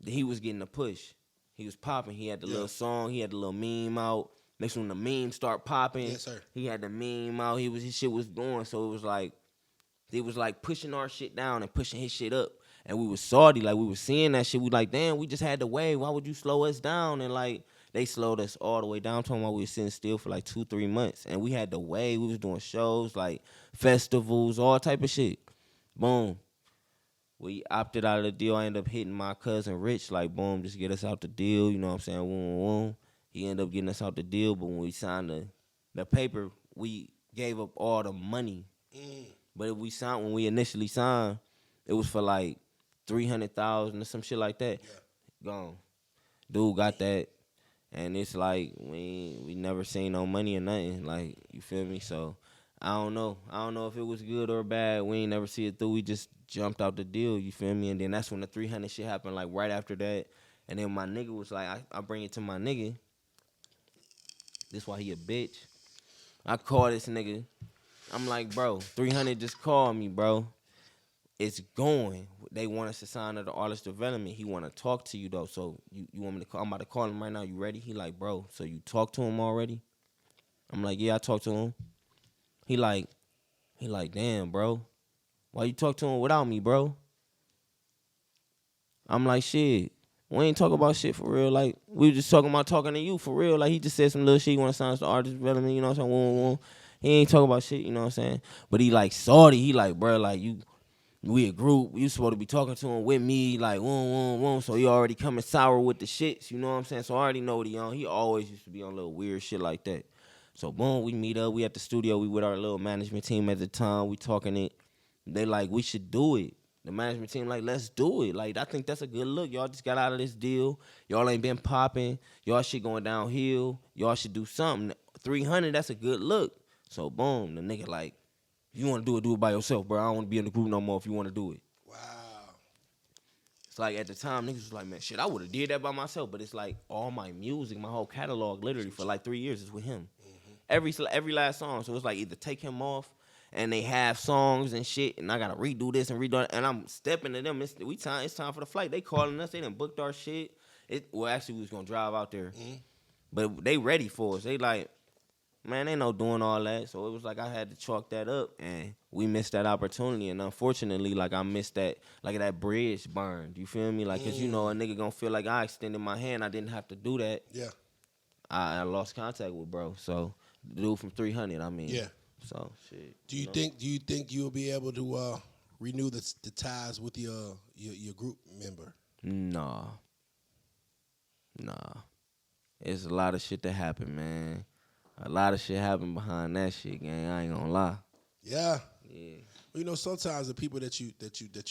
he was getting a push. He was popping. He had the little song. He had the little meme out. Next when the meme start popping, yes, sir. He had the meme out. His shit was going. So it was like pushing our shit down and pushing his shit up. And we was salty, like we was seeing that shit. We like, damn, we just had to wait. Why would you slow us down? And like they slowed us all the way down. Talking about we was sitting still for like 2-3 months, and we had to wait. We was doing shows like festivals, all type of shit. Boom, we opted out of the deal. I ended up hitting my cousin Rich, like boom, just get us out the deal. You know what I'm saying? Boom. He ended up getting us out the deal, but when we signed the paper, we gave up all the money. But when we initially signed, it was for like 300,000 or some shit like that. Yeah. Gone. Dude got that, and it's like we never seen no money or nothing. Like, you feel me? So I don't know. I don't know if it was good or bad. We ain't never see it through. We just jumped out the deal. You feel me? And then that's when the 300 shit happened. Like right after that, and then my nigga was like, I bring it to my nigga. This why he a bitch. I call this nigga. I'm like, bro, 300 just called me, bro. It's going. They want us to sign under artist development. He want to talk to you, though. So you want me to call? I'm about to call him right now. You ready? He like, bro, so you talked to him already? I'm like, yeah, I talked to him. He like, damn, bro. Why you talk to him without me, bro? I'm like, shit. We ain't talking about shit for real. Like, we was just talking about talking to you for real. Like, he just said some little shit. He want to sign us to artist development, you know what I'm saying? He ain't talking about shit, you know what I'm saying? But he like salty. He like, bro, like, we a group. You supposed to be talking to him with me, like, so he already coming sour with the shits, you know what I'm saying? So I already know what he on. He always used to be on little weird shit like that. So, boom, we meet up. We at the studio. We with our little management team at the time. We talking it. They like, we should do it. The management team like, let's do it. Like, I think that's a good look. Y'all just got out of this deal. Y'all ain't been popping. Y'all shit going downhill. Y'all should do something. 300, that's a good look. So, boom, the nigga like, if you want to do it by yourself, bro. I don't want to be in the group no more if you want to do it. Wow. It's like at the time, niggas was like, man, shit, I would have did that by myself. But it's like all my music, my whole catalog, literally for like 3 years is with him. Every last song. So it's like either take him off, and they have songs and shit, and I gotta redo this and redo that, and I'm stepping to them. It's time for the flight. They calling us. They done booked our shit. Actually, we was gonna drive out there, but they ready for us. They like, man, they no doing all that. So it was like I had to chalk that up, and we missed that opportunity. And unfortunately, like I missed that, like that bridge burned. You feel me? Like, cause you know a nigga gonna feel like I extended my hand. I didn't have to do that. Yeah. I lost contact with bro. So the dude from 300, I mean. Yeah. So shit. Do you think you'll be able to renew the ties with your group member? Nah. It's a lot of shit that happened, man. A lot of shit happened behind that shit, gang. I ain't gonna lie. Yeah. Yeah. Well, you know, sometimes the people that you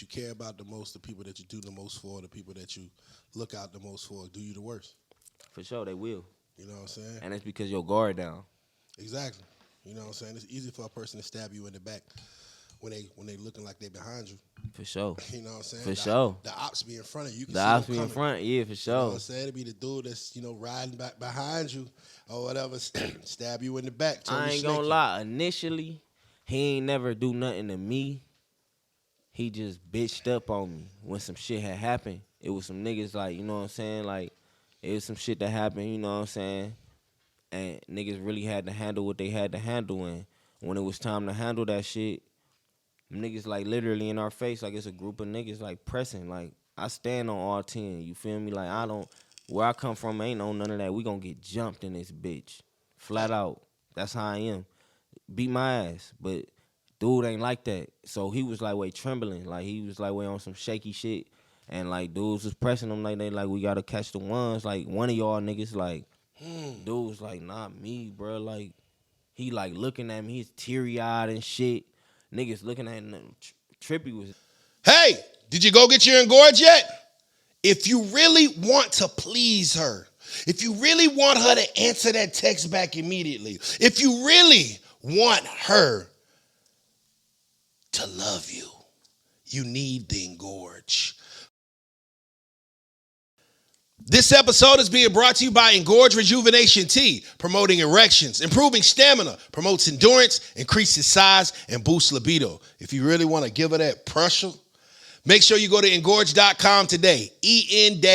care about the most, the people that you do the most for, the people that you look out the most for, do you the worst. For sure, they will. You know what I'm saying? And it's because your guard down. Exactly. You know what I'm saying? It's easy for a person to stab you in the back when they looking like they behind you. For sure. You know what I'm saying? For sure. The ops be in front of you. You can The see ops them be in coming. front, yeah, for sure. You know what I'm saying? It'd be the dude that's, riding back behind you or whatever, stab you in the back. I ain't gonna lie. Initially, he ain't never do nothing to me. He just bitched up on me when some shit had happened. It was some niggas like, you know what I'm saying? Like, it was some shit that happened, you know what I'm saying? And niggas really had to handle what they had to handle. And when it was time to handle that shit, niggas like literally in our face, like it's a group of niggas like pressing. Like, I stand on all 10, you feel me? Like, where I come from ain't on none of that. We gonna get jumped in this bitch. Flat out. That's how I am. Beat my ass. But dude ain't like that. So he was like, wait, trembling. Like, he was like, wait, on some shaky shit. And like, dudes was pressing him like, they like, we gotta catch the ones. Like, one of y'all niggas, like, dude was like, not me, bro. Like, he like looking at me. He's teary-eyed and shit. Niggas looking at him. Trippie was... Hey, did you go get your engorge yet? If you really want to please her, if you really want her to answer that text back immediately, if you really want her to love you, you need the engorge. This episode is being brought to you by Engorge Rejuvenation Tea, promoting erections, improving stamina, promotes endurance, increases size, and boosts libido. If you really want to give her that pressure, make sure you go to engorge.com today. ENGORGE.com.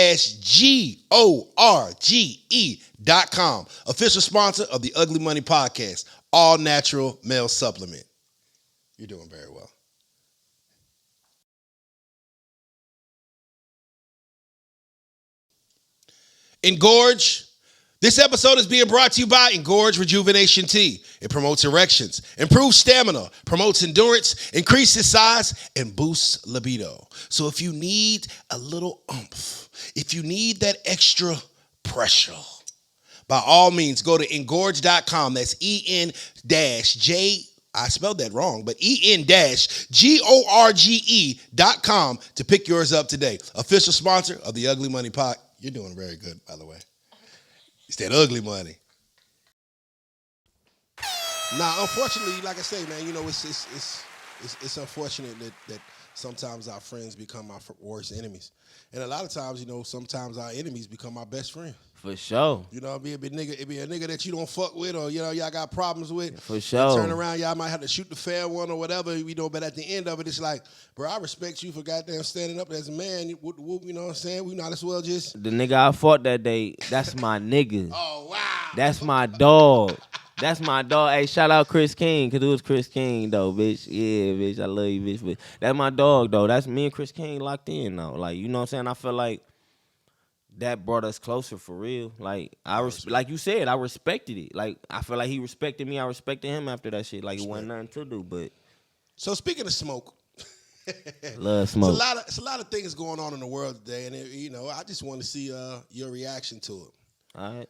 Official sponsor of the Ugly Money Podcast, all natural male supplement. You're doing very well. Engorge. This episode is being brought to you by Engorge Rejuvenation Tea. It promotes erections, improves stamina, promotes endurance, increases size, and boosts libido. So if you need a little oomph, if you need that extra pressure, by all means, go to engorge.com. That's E-N-J, I spelled that wrong, but EN-GORGE.com to pick yours up today. Official sponsor of the Ugly Money Podcast. You're doing very good, by the way. It's that ugly money. Nah, unfortunately, like I say, man, it's unfortunate that sometimes our friends become our worst enemies. And a lot of times, sometimes our enemies become our best friends. For sure. You know, it be a nigga that you don't fuck with, or y'all got problems with. For sure. Turn around, y'all might have to shoot the fair one or whatever, but at the end of it, it's like, bro, I respect you for goddamn standing up as a man. You know what I'm saying? We might as well just... The nigga I fought that day, that's my nigga. Oh, wow. That's my dog. That's my dog. Hey, shout out Chris King, because it was Chris King, though, bitch. Yeah, bitch, I love you, bitch. But that's my dog, though. That's me and Chris King locked in, though. Like, you know what I'm saying? I feel like that brought us closer for real. Like, like you said, I respected it. Like, I feel like he respected me. I respected him after that shit. Like, it wasn't nothing to do, but... So, speaking of smoke... Love smoke. It's a lot of things going on in the world today, and I just want to see your reaction to it. All right.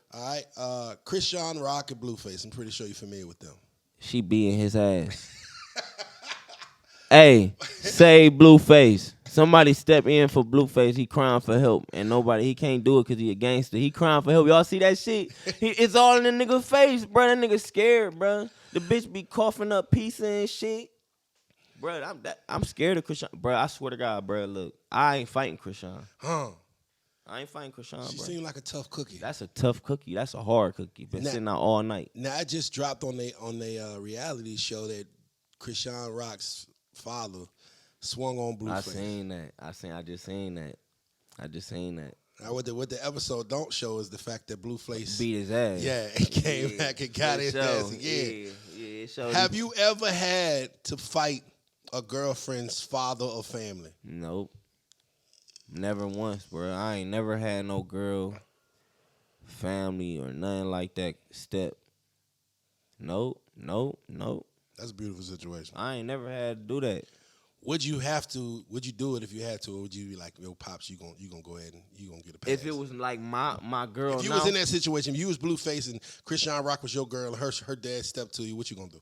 Chrisean Rock and Blueface. I'm pretty sure you're familiar with them. She beating his ass. Hey, save Blueface. Somebody step in for Blueface. He crying for help, and he can't do it because he a gangster. He crying for help. Y'all see that shit? It's all in the nigga face, bro. That nigga scared, bro. The bitch be coughing up pizza and shit. Bro, I'm scared of Chrisean. Bro, I swear to God, bro, look, I ain't fighting Chrisean. I ain't fighting Chrisean, She bro. seemed like a tough cookie. That's a tough cookie. That's a hard cookie. Been sitting out all night. Now, I just dropped on a reality show that Chrisean Rock's father swung on Blueface. I seen that. I just seen that. Now, what the episode don't show is the fact that Blueface beat his ass. Yeah, and came back and got his ass again. Yeah, Have you ever had to fight a girlfriend's father or family? Nope. Never once, bro. I ain't never had no girl family or nothing like that step. Nope. That's a beautiful situation. I ain't never had to do that. Would you do it if you had to, or would you be like, yo, pops, you gonna go ahead and you gonna get a pass? If it was like my girl, if you was in that situation, if you was Blueface and Christian Rock was your girl, her dad stepped to you, what you gonna do?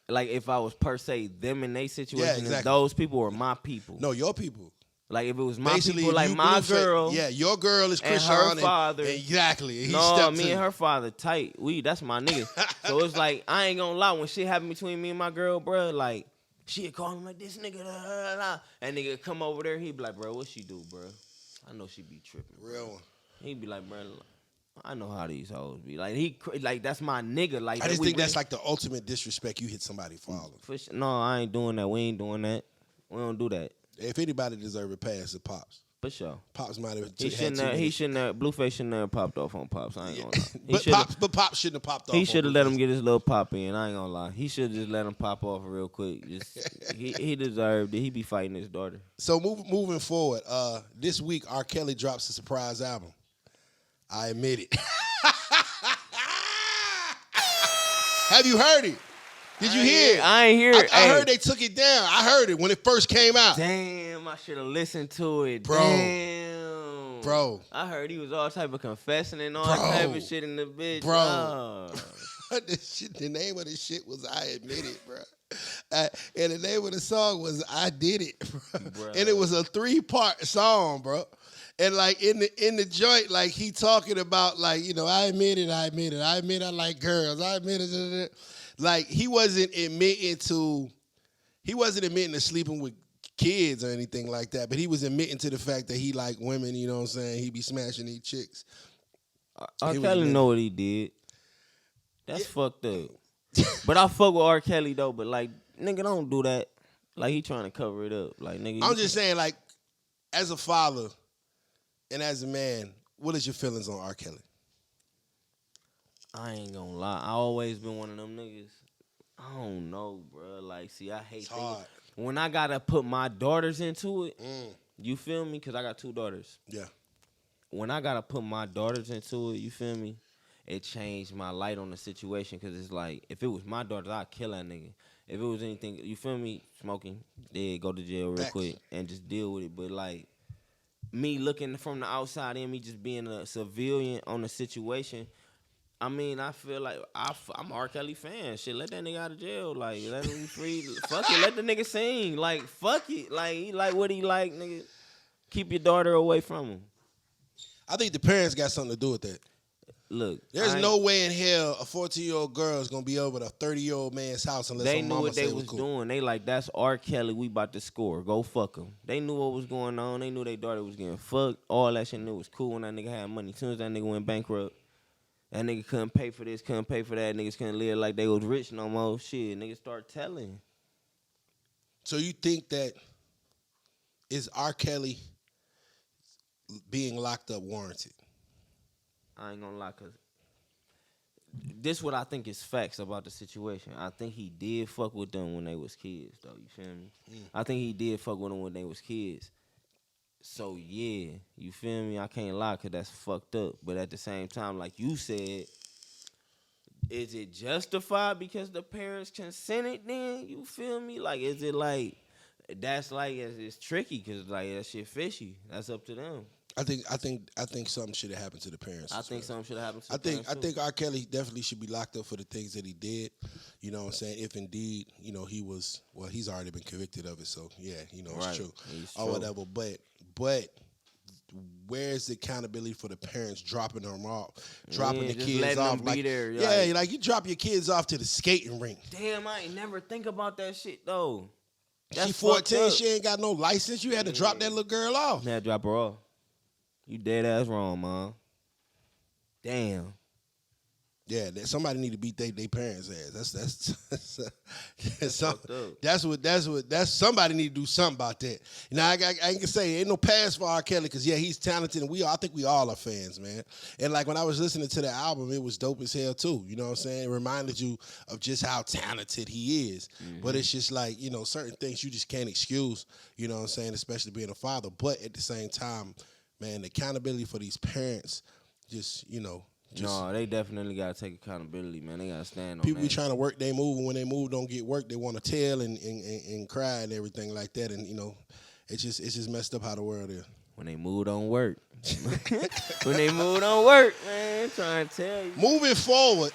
Like if I was per se them in their situation, Yeah, exactly. and those people were my people. No, your people. Like if it was my Basically, people, like my girl. Yeah, your girl is Christian. And her father. Exactly. He no, stepped me to and her father tight. That's my nigga. So it's like, I ain't gonna lie, when shit happened between me and my girl, bro, like, she'd call him like, this nigga, and nigga come over there, he'd be like, bro, what she do, bro? I know she be tripping. Real one. He'd be like, bro, I know how these hoes be. Like, that's my nigga. Like, I just think that's like the ultimate disrespect. You hit somebody for all of it. No, I ain't doing that. We ain't doing that. We don't do that. If anybody deserve a pass, it's Pops. For sure. Pops might have. He shouldn't have. Blueface shouldn't have popped off on Pops. I ain't gonna lie. but Pops shouldn't have popped off. He should have let him get his little pop in. I ain't gonna lie. He should have just let him pop off real quick. He deserved it. He be fighting his daughter. So moving forward, this week R. Kelly drops a surprise album. I admit it. Have you heard it? Did you hear it? I ain't hear it. I heard they took it down. I heard it when it first came out. Damn, I should have listened to it. Bro. Damn. Bro. I heard he was all type of confessing and all type of shit in the bitch. Bro. Oh. The name of the shit was I Admit It, bro. And the name of the song was I Did It, bro. And it was a 3-part song, bro. And like in the joint, like he talking about like, you know, I admit it. I admit I like girls. I admit it. Like he wasn't admitting to sleeping with kids or anything like that, but he was admitting to the fact that he like women, you know what I'm saying? He be smashing these chicks. R. Kelly know what he did. That's fucked up. But I fuck with R. Kelly though, but like, nigga, don't do that. Like he trying to cover it up. Like nigga. I'm just saying, like, as a father and as a man, what is your feelings on R. Kelly? I ain't gonna lie. I always been one of them niggas. I don't know, bro. Like, see, I hate things. When I gotta put my daughters into it, you feel me? Because I got 2 daughters. Yeah. When I gotta put my daughters into it, you feel me? It changed my light on the situation because it's like, if it was my daughters, I'd kill that nigga. If it was anything, you feel me? Smoking, go to jail real quick and just deal with it. But like, me looking from the outside in, me just being a civilian on the situation, I mean, I feel like I'm an R. Kelly fan. Shit, let that nigga out of jail. Like, let him be free. Fuck it, let the nigga sing. Like, fuck it. Like, he like what he like, nigga. Keep your daughter away from him. I think the parents got something to do with that. Look, there's no way in hell a 14-year-old girl is gonna be over a 30-year-old man's house unless they her knew mama what they say was cool. doing. They like, that's R. Kelly. We about to score. Go fuck him. They knew what was going on. They knew their daughter was getting fucked. All that shit knew was cool when that nigga had money. As soon as that nigga went bankrupt, that nigga couldn't pay for this, couldn't pay for that. Niggas couldn't live like they was rich no more. Shit, niggas start telling. So you think that is R. Kelly being locked up warranted? I ain't gonna lie, cause this what I think is facts about the situation. I think he did fuck with them when they was kids, though. You feel me? I think he did fuck with them when they was kids. So, yeah, you feel me? I can't lie because that's fucked up. But at the same time, like you said, is it justified because the parents consented then? You feel me? Like, is it like, that's like, it's tricky because, like, that shit fishy. That's up to them. I think something should have happened to the parents. I think something should have happened to the parents. I think R. Kelly definitely should be locked up for the things that he did. You know what I'm saying? If indeed, you know, he's already been convicted of it. So, yeah, you know, it's true. Or whatever. But where's the accountability for the parents dropping them off, dropping the kids off? Them be there, like you drop your kids off to the skating rink. Damn, I ain't never think about that shit though. She 14, she ain't got no license. You had to drop that little girl off. You had to drop her off. You dead ass wrong, Mom. Damn. Yeah, somebody need to beat their parents' ass. That's somebody need to do something about that. Now I can say ain't no pass for R. Kelly because yeah, he's talented and I think we all are fans, man. And like when I was listening to the album, it was dope as hell too. You know what I'm saying? It reminded you of just how talented he is. Mm-hmm. But it's just like, you know, certain things you just can't excuse, you know what I'm saying, especially being a father. But at the same time, man, the accountability for these parents, just, you know, No, they definitely gotta take accountability, man. They gotta stand on People be that. trying to work their move, and when they move don't get work, they want to tell and cry and everything like that. And it's just messed up how the world is. When they move don't work. When they move don't work, man. I'm trying to tell you. Moving forward,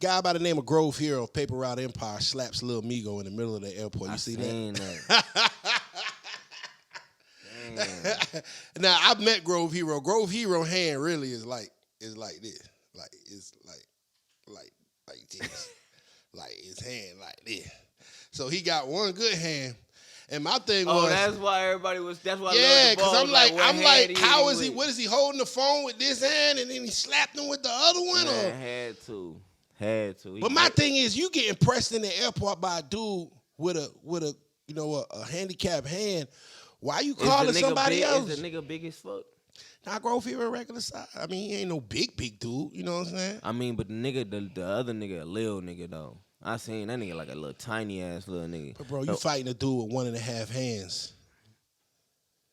guy by the name of Grove Hero, Paper Route Empire, slaps Lil Migo in the middle of the airport. You see that? Now I've met Grove Hero. Grove Hero hand really is like this, like it's like this, like his hand like this. So he got one good hand, and my thing was. Oh, that's why everybody was. That's why. Yeah, because I'm like, how is he? with? What is he holding the phone with this hand, and then he slapped him with the other one? Man, Or? had to. But my thing is, you getting pressed in the airport by a dude with a handicapped hand. Why you calling somebody else? Is the nigga big as fuck? Nah, Grove Hero regular size. I mean, he ain't no big dude. You know what I'm saying? I mean, but the other nigga, a little nigga though. I seen that nigga like a little tiny ass little nigga. But bro, you fighting a dude with 1.5 hands.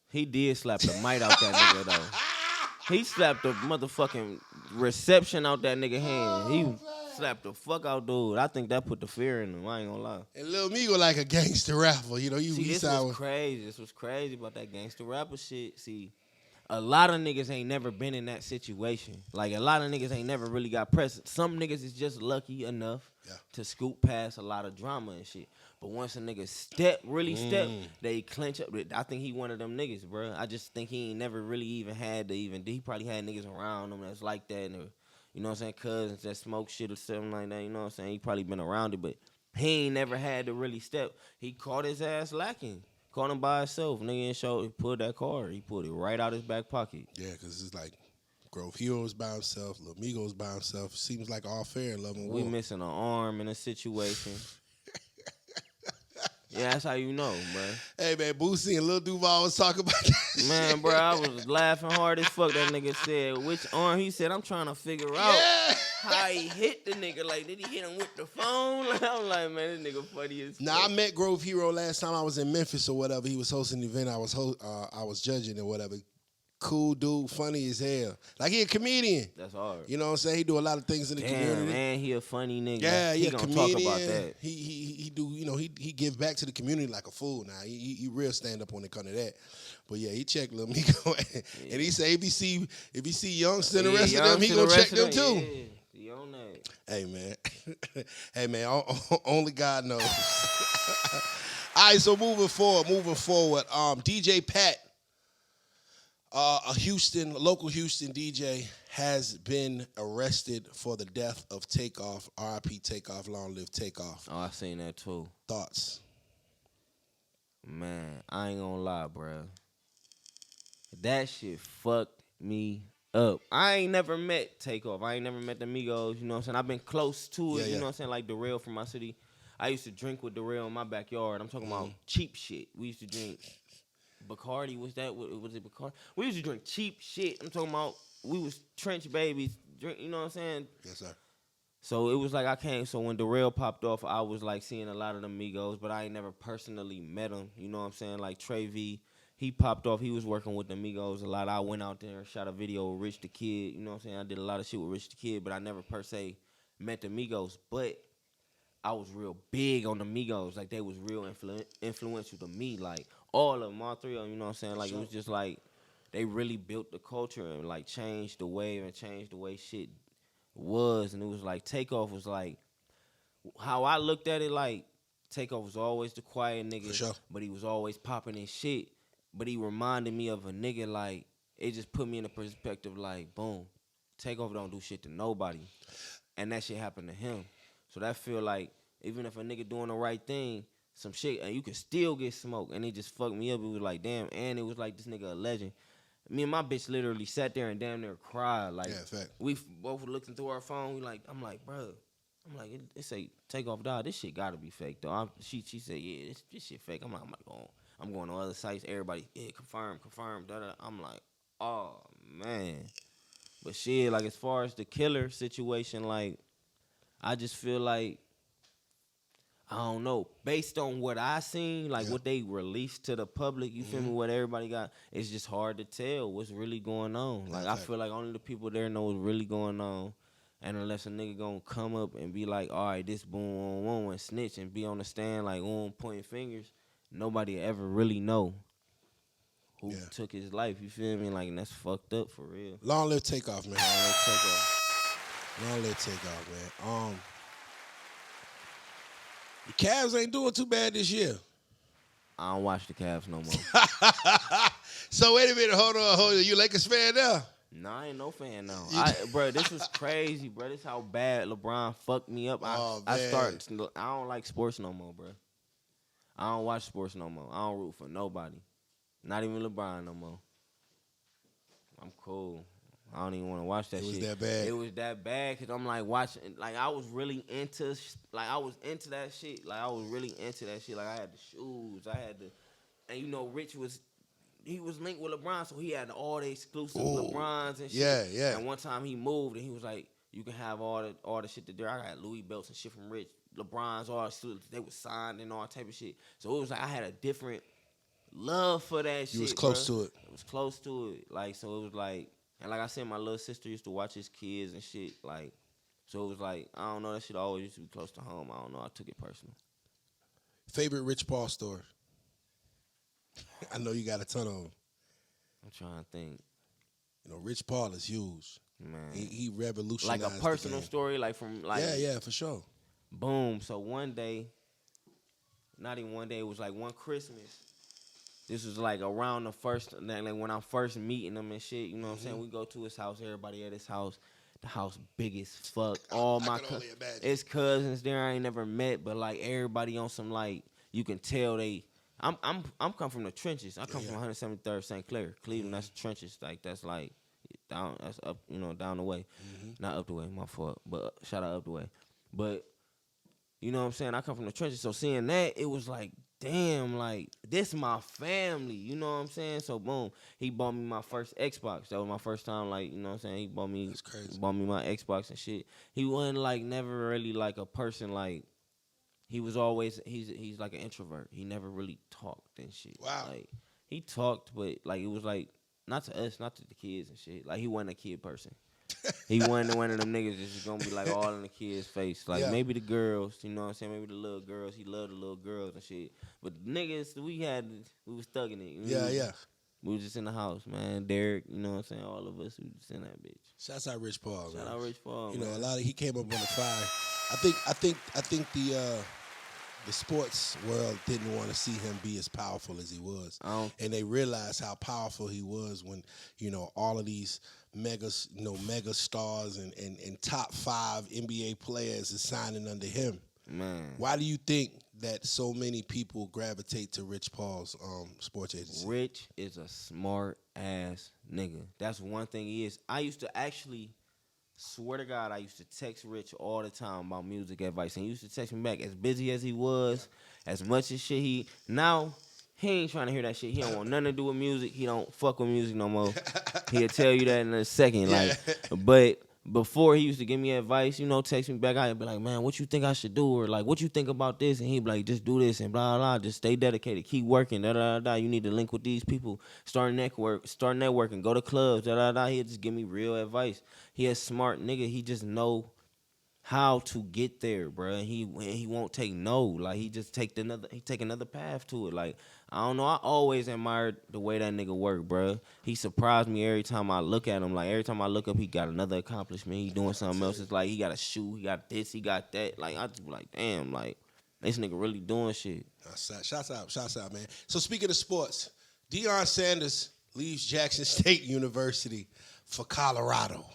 He did slap the might out that nigga though. He slapped the motherfucking reception out that nigga hand. He slapped the fuck out dude. I think that put the fear in him. I ain't gonna lie. And Lil Migo like a gangster rapper. See, this was crazy. This was crazy about that gangster rapper shit. See, a lot of niggas ain't never been in that situation. Like, a lot of niggas ain't never really got pressed. Some niggas is just lucky enough to scoop past a lot of drama and shit. But once a nigga step, they clinch up. I think he one of them niggas, bro. I just think he ain't never really even had to even. He probably had niggas around him that's like that. And, you know what I'm saying? Cousins that smoke shit or something like that. You know what I'm saying? He probably been around it, but he ain't never had to really step. He caught his ass lacking. Caught him by himself. Nigga ain't show. He pulled that card. He pulled it right out his back pocket. Yeah, because it's like Grove Hero's by himself, Lil Migo's by himself. Seems like all fair in love and war. We missing an arm in a situation. Yeah, that's how you know, bro. Hey, man, Boosie and Lil Duval was talking about that Man, shit. bro, I was laughing hard as fuck. That nigga said, which arm? He said, I'm trying to figure out how he hit the nigga. Like, did he hit him with the phone? I'm like, man, this nigga funny as fuck. Now, I met Grove Hero last time I was in Memphis or whatever. He was hosting the event. I was judging or whatever. Cool dude, funny as hell. Like, he a comedian. That's hard. You know what I'm saying? He do a lot of things in the community. Man, he a funny nigga. Yeah, he a gonna comedian. talk about that. He do, he give back to the community like a fool now. He real stand up when it come to that. But yeah, he checked Lil Migo. And he say if he see Youngster and the rest of them, he gonna check them too. Yeah, he on that. Hey man. Hey man, only God knows. All right, so moving forward, DJ Pat, a local Houston DJ, has been arrested for the death of Takeoff. R.I.P. Takeoff, long live Takeoff. Oh, I seen that too. Thoughts? Man, I ain't gonna lie, bro. That shit fucked me up. I ain't never met Takeoff. I ain't never met the Migos, you know what I'm saying? I've been close to it, you know what I'm saying? Like Darrell from my city. I used to drink with Darrell in my backyard. I'm talking about cheap shit. We used to drink Bacardi. Was it Bacardi? We used to drink cheap shit. I'm talking about we was trench babies. Drink, you know what I'm saying? Yes, sir. So it was like so when Darrell popped off, I was like seeing a lot of them Migos, but I ain't never personally met them. You know what I'm saying? Like Trey V, he popped off. He was working with the Migos a lot. I went out there and shot a video with Rich the Kid. You know what I'm saying? I did a lot of shit with Rich the Kid, but I never per se met the Migos. But I was real big on the Migos. Like, they was real influential to me. Like, all of them, all three of them, you know what I'm saying? Like, it was just like, they really built the culture and, like, changed the wave and changed the way shit was. And it was like, Takeoff was like, how I looked at it, like, Takeoff was always the quiet nigga. For sure. But he was always popping his shit. But he reminded me of a nigga, like, it just put me in a perspective, like, boom, Takeoff don't do shit to nobody. And that shit happened to him. So that feel like, even if a nigga doing the right thing, some shit, and you can still get smoked. And it just fucked me up. It was like, damn, and it was like, this nigga a legend. Me and my bitch literally sat there and damn near cried. Like, we both looked into our phone. I'm like, bro. I'm like, it say Takeoff died. This shit gotta be fake though. She said, yeah, this shit fake. I'm going on other sites. Everybody, yeah, confirm. Da-da. I'm like, oh man. But shit, like, as far as the killer situation, like, I just feel like I don't know. Based on what I seen, like what they released to the public, you feel me? What everybody got, it's just hard to tell what's really going on. Like I feel like only the people there know what's really going on. And unless a nigga gonna come up and be like, all right, this boom on one and snitch and be on the stand like pointing fingers, nobody ever really know who took his life. You feel me? Like, and that's fucked up for real. Long live Takeoff, man. Long live Takeoff. Long live Takeoff, man. The Cavs ain't doing too bad this year. I don't watch the Cavs no more. So wait a minute, hold on. You Lakers fan now? No, I ain't no fan now. Bro, this was crazy, bro. This how bad LeBron fucked me up. I don't like sports no more, bro. I don't watch sports no more. I don't root for nobody. Not even LeBron no more. I'm cool. I don't even want to watch that shit. It was that bad? It was that bad because I'm like watching, like I was really into, I was into that shit. Like I was really into that shit. Like I had the shoes, and you know Rich he was linked with LeBron, so he had all the exclusive LeBrons and shit. Yeah. And one time he moved and he was like, you can have all the shit that there. I got Louis belts and shit from Rich. LeBron's all they was signed and all type of shit. So it was like I had a different love for that shit. You was close to it. It was close to it. Like, so it was like, and like I said, my little sister used to watch his kids and shit. Like, so it was like, I don't know, that shit always used to be close to home. I don't know, I took it personal. Favorite Rich Paul story? I know you got a ton of them. I'm trying to think. You know, Rich Paul is huge. Man. He revolutionized like a personal story, like from like Yeah, for sure. Boom. So one day, not even one day, it was like one Christmas. This was like around the first, like when I'm first meeting him and shit, you know what I'm saying? We go to his house, everybody at his house. The house big as fuck. All my it's cousins there I ain't never met, but like everybody on some like, you can tell I'm come from the trenches. I come from 173rd St. Clair. Cleveland, that's the trenches. Like that's like down, that's up, you know, down the way. Not up the way, my fault. But shout out up the way. But you know what I'm saying? I come from the trenches. So seeing that, it was like, damn, like, this my family. You know what I'm saying? So, boom, he bought me my first Xbox. That was my first time, like, you know what I'm saying? He bought me my Xbox and shit. He wasn't, like, never really, like, a person, like, he was always, he's like an introvert. He never really talked and shit. Wow. Like, he talked, but, like, it was, like, not to us, not to the kids and shit. Like, he wasn't a kid person. He wasn't one of them niggas that's just gonna be like all in the kids' face. Like maybe the girls, you know what I'm saying? Maybe the little girls. He loved the little girls and shit. But the niggas, we was stuck in it. Yeah. We was just in the house, man. Derek, you know what I'm saying? All of us, we was just in that bitch. Shouts out Rich Paul, man. Shout out Rich Paul. You man. know, he came up on the fire. I think the sports world didn't want to see him be as powerful as he was. And they realized how powerful he was when, you know, all of these mega stars and top 5 NBA players is signing under him. Man. Why do you think that so many people gravitate to Rich Paul's sports agency? Rich is a smart ass nigga. That's one thing he is. I used to actually, swear to God, I used to text Rich all the time about music advice. And he used to text me back as busy as he was, as much as shit now, he ain't trying to hear that shit. He don't want nothing to do with music. He don't fuck with music no more. He'll tell you that in a second. Like, but before he used to give me advice, you know, text me back. I'd be like, man, what you think I should do? Or like, what you think about this? And he'd be like, just do this and blah, blah, blah. Just stay dedicated. Keep working. Da, da, da, da. You need to link with these people. Start networking. Go to clubs. Da, da, da. He'll just give me real advice. He a smart nigga. He just know how to get there, bro. And he won't take no. Like, he just take another path to it. Like, I don't know. I always admired the way that nigga work, bro. He surprised me every time I look at him. Like, every time I look up, he got another accomplishment. He doing something else. It's like he got a shoe. He got this. He got that. Like, I just be like, damn, like, this nigga really doing shit. Shouts out, man. So, speaking of sports, Deion Sanders leaves Jackson State University for Colorado.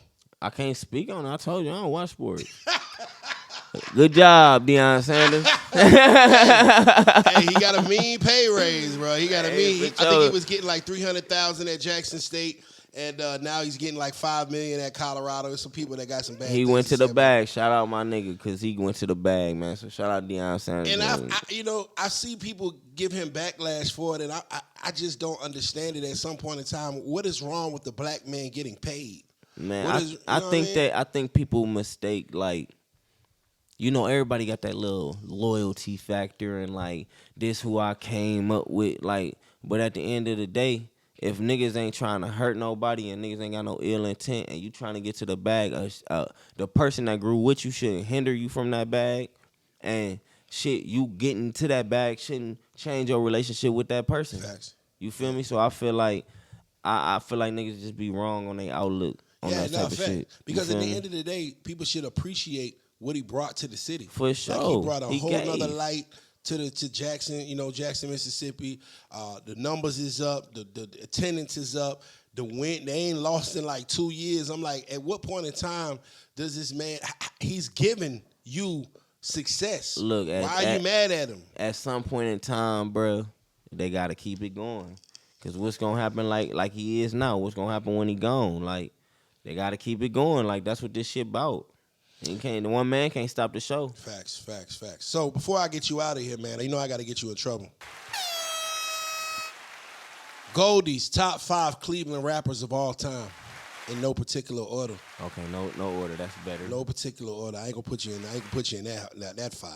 I can't speak on it. I told you, I don't watch sports. Good job, Deion Sanders. Hey, he got a mean pay raise, bro. He got a mean. I think he was getting like $300,000 at Jackson State, and now he's getting like $5 million at Colorado. There's some people that got some bad. He went to the bag. Shout out my nigga, because he went to the bag, man. So shout out Deion Sanders. And I see people give him backlash for it, and I just don't understand it. At some point in time, what is wrong with the black man getting paid? Man, I think people mistake, like, you know, everybody got that little loyalty factor and like this who I came up with, like. But at the end of the day, if niggas ain't trying to hurt nobody and niggas ain't got no ill intent and you trying to get to the bag, the person that grew with you shouldn't hinder you from that bag, and shit, you getting to that bag shouldn't change your relationship with that person. Facts. You feel me? So I feel like I feel like niggas just be wrong on their outlook on that type of shit. Because at the end of the day, people should appreciate what he brought to the city. For sure. Like he brought a whole gave. nother light to Jackson, Jackson, Mississippi. The numbers is up, the attendance is up, the win, they ain't lost in like 2 years. I'm like, at what point in time does this man, he's giving you success. Look, why are you mad at him? At some point in time, bro, they gotta keep it going. Cause what's gonna happen like he is now? What's gonna happen when he gone? Like, they gotta keep it going. Like, that's what this shit about. The one man can't stop the show. Facts. So before I get you out of here, man, you know I gotta get you in trouble. Goldie's top 5 Cleveland rappers of all time, in no particular order. Okay, no order. That's better. No particular order. I ain't gonna put you in that 5.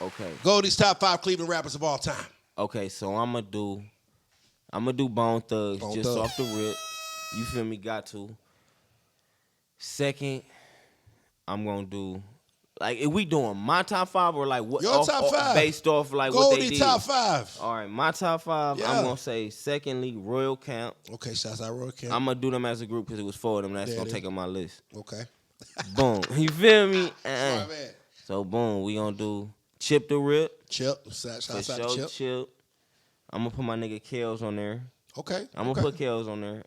Okay. Goldie's top 5 Cleveland rappers of all time. Okay, so I'ma do Bone Thugs just off the rip. You feel me? Got to. Second, I'm gonna do, like, if we doing my top 5 or like what? Your top 5 based off like Goldie what they did. top 5. All right, my top 5. Yeah. I'm gonna say secondly Royal Camp. Okay, shouts out Royal Camp. I'm gonna do them as a group because it was 4 of them. That's gonna take on my list. Okay. Boom. You feel me? Sorry, man. So boom, we gonna do Chip the Rip. Chip. Shouts out For to sure, Chip. Chip. I'm gonna put my nigga Kels on there. Okay. I'm gonna put Kels on there.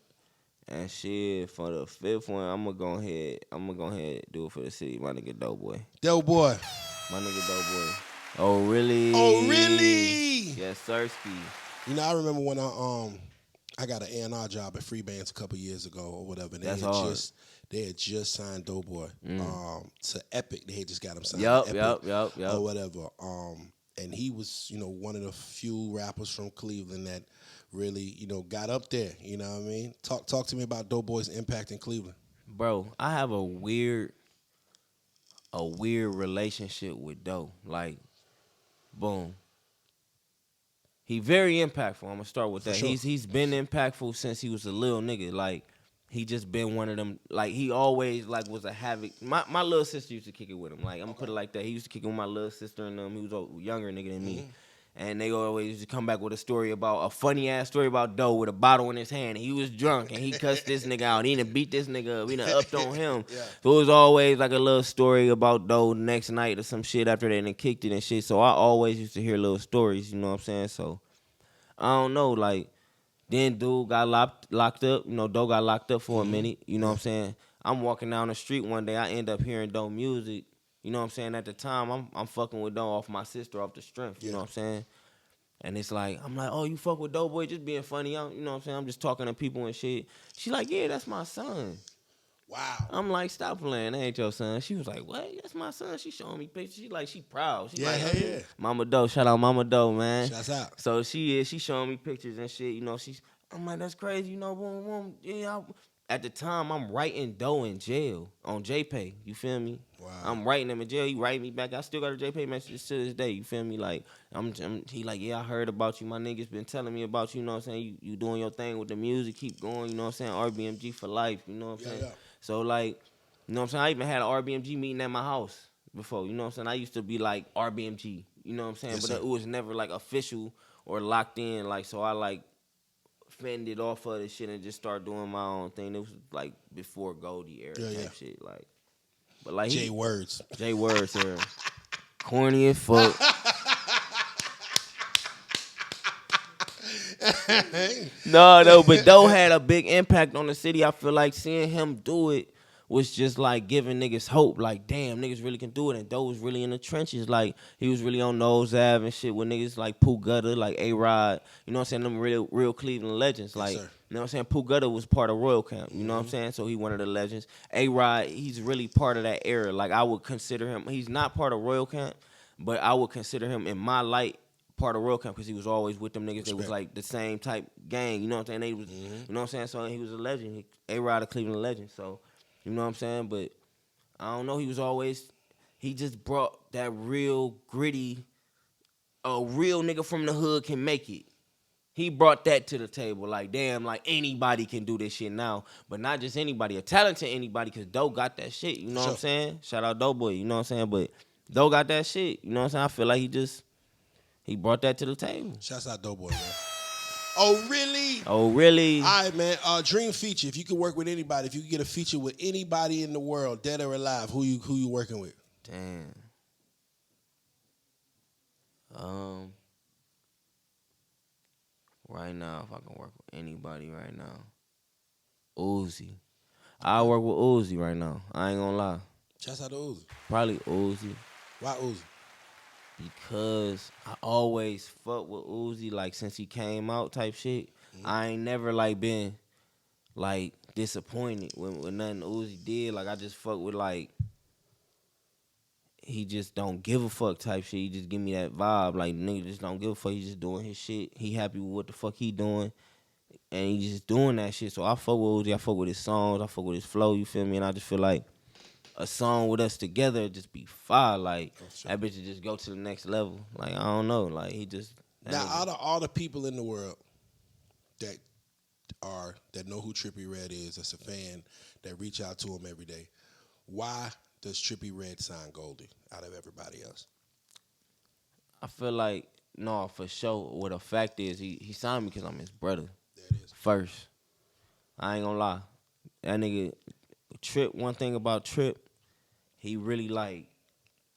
And shit, for the 5th one, I'm gonna go ahead and do it for the city. My nigga Doughboy. Doughboy. My nigga Doughboy. Oh really? Oh really? Yes, sirski. You know, I remember when I got an A&R job at Free Bands a couple years ago or whatever. That's hard. They had just signed Doughboy to Epic. They had just got him signed Yup, to Epic yup. or whatever. And he was, one of the few rappers from Cleveland that really, got up there. You know what I mean? Talk to me about Doughboy's impact in Cleveland. Bro, I have a weird relationship with Doe. Like, boom. He very impactful. I'm gonna start with that. Sure. He's been impactful since he was a little nigga. Like, he just been one of them. Like, he always like was a havoc. My little sister used to kick it with him. Like, I'm gonna put it like that. He used to kick it with my little sister and them. He was a younger nigga than me. And they always used to come back with a funny ass story about Doe with a bottle in his hand. He was drunk and he cussed this nigga out. He done beat this nigga up. He done upped on him. Yeah. So it was always like a little story about Doe the next night or some shit after they done kicked it and shit. So I always used to hear little stories, you know what I'm saying? So I don't know, like, then dude got locked up. Doe got locked up for a minute, you know what I'm saying? I'm walking down the street one day, I end up hearing Doe music. You know what I'm saying? At the time, I'm fucking with Doe off my sister, off the strength. You know what I'm saying? And it's like, I'm like, oh, you fuck with Doughboy, just being funny. You know what I'm saying? I'm just talking to people and shit. She like, yeah, that's my son. Wow. I'm like, stop playing. That ain't your son. She was like, what? That's my son. She showing me pictures. She proud. She like, yeah. Mama Doe. Shout out Mama Doe, man. Shouts out. So she showing me pictures and shit. I'm like, that's crazy. Boom, boom. Yeah. At the time, I'm writing Doe in jail on JPay. You feel me? Wow. I'm writing him in jail. He write me back. I still got a JPay message to this day. You feel me? Like, he like, yeah, I heard about you. My niggas been telling me about you. You know what I'm saying? You doing your thing with the music. Keep going. You know what I'm saying? RBMG for life. You know what I'm saying? Yeah. So, like, you know what I'm saying? I even had an RBMG meeting at my house before. You know what I'm saying? I used to be like RBMG. You know what I'm saying? Yes, but sir. it was never like official or locked in. Like, so I like fended off of this shit and just started doing my own thing. It was like before Goldie era type shit. Like, but like J Words era. Corny as fuck. No, but Doe had a big impact on the city. I feel like seeing him do it was just like giving niggas hope. Like, damn, niggas really can do it. And Doe was really in the trenches. Like, he was really on Nose Ave and shit with niggas like Pooh Gutter, like A-Rod. You know what I'm saying? Them real Cleveland legends. Like, sir. you know what I'm saying? Pooh Gutter was part of Royal Camp. You know what I'm saying? So he one of the legends. A-Rod, he's really part of that era. Like, I would consider him, he's not part of Royal Camp, but I would consider him in my light part of Royal Camp because he was always with them niggas. They was like the same type gang. You know what I'm saying? They was, you know what I'm saying? So he was a legend. A-Rod, a Cleveland legend. So, you know what I'm saying? But I don't know. He he just brought that real gritty, a real nigga from the hood can make it. He brought that to the table. Like, damn, like anybody can do this shit now. But not just anybody, a talented anybody, because Doe got that shit. You know what I'm saying? Shout out Doughboy, you know what I'm saying? But Doe got that shit. You know what I'm saying? I feel like he brought that to the table. Shouts out Doughboy, man. Oh, really? Oh, really? All right, man. Dream feature. If you could work with anybody, if you could get a feature with anybody in the world, dead or alive, who you working with? Damn. Right now, if I can work with anybody right now, Uzi. I work with Uzi right now. I ain't gonna lie. Shouts out to Uzi. Probably Uzi. Why Uzi? Because I always fuck with Uzi, like, since he came out type shit. Mm-hmm. I ain't never, like, been, like, disappointed with nothing Uzi did. Like, I just fuck with, like, he just don't give a fuck type shit. He just give me that vibe. Like, nigga just don't give a fuck. He just doing his shit. He happy with what the fuck he doing. And he just doing that shit. So I fuck with Uzi. I fuck with his songs. I fuck with his flow, you feel me? And I just feel like a song with us together just be fire. Like, that bitch just go to the next level. Like, I don't know. Like, he just... Now, out of all the people in the world that know who Trippie Redd is, that's a fan, that reach out to him every day, why does Trippie Redd sign Goldie out of everybody else? I feel like, no, for sure, what a fact is, he signed me because I'm his brother. There it is. First. I ain't gonna lie. That nigga, Tripp, one thing about Tripp, he really, like,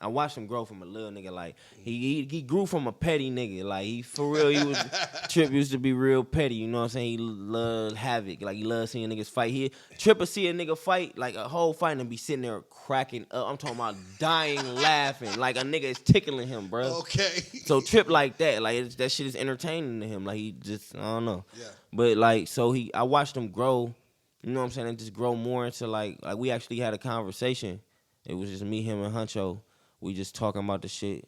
I watched him grow from a little nigga. Like, he grew from a petty nigga. Like, he, for real, Tripp used to be real petty, you know what I'm saying? He loved havoc. Like, he loved seeing niggas fight. Tripp would see a nigga fight, like a whole fight, and be sitting there cracking up. I'm talking about dying laughing. Like, a nigga is tickling him, bro. Okay. So, Tripp like that. Like, that shit is entertaining to him. Like, he just, I don't know. Yeah. But, like, so I watched him grow, you know what I'm saying, and just grow more into, like we actually had a conversation. It was just me, him, and Huncho. We just talking about the shit.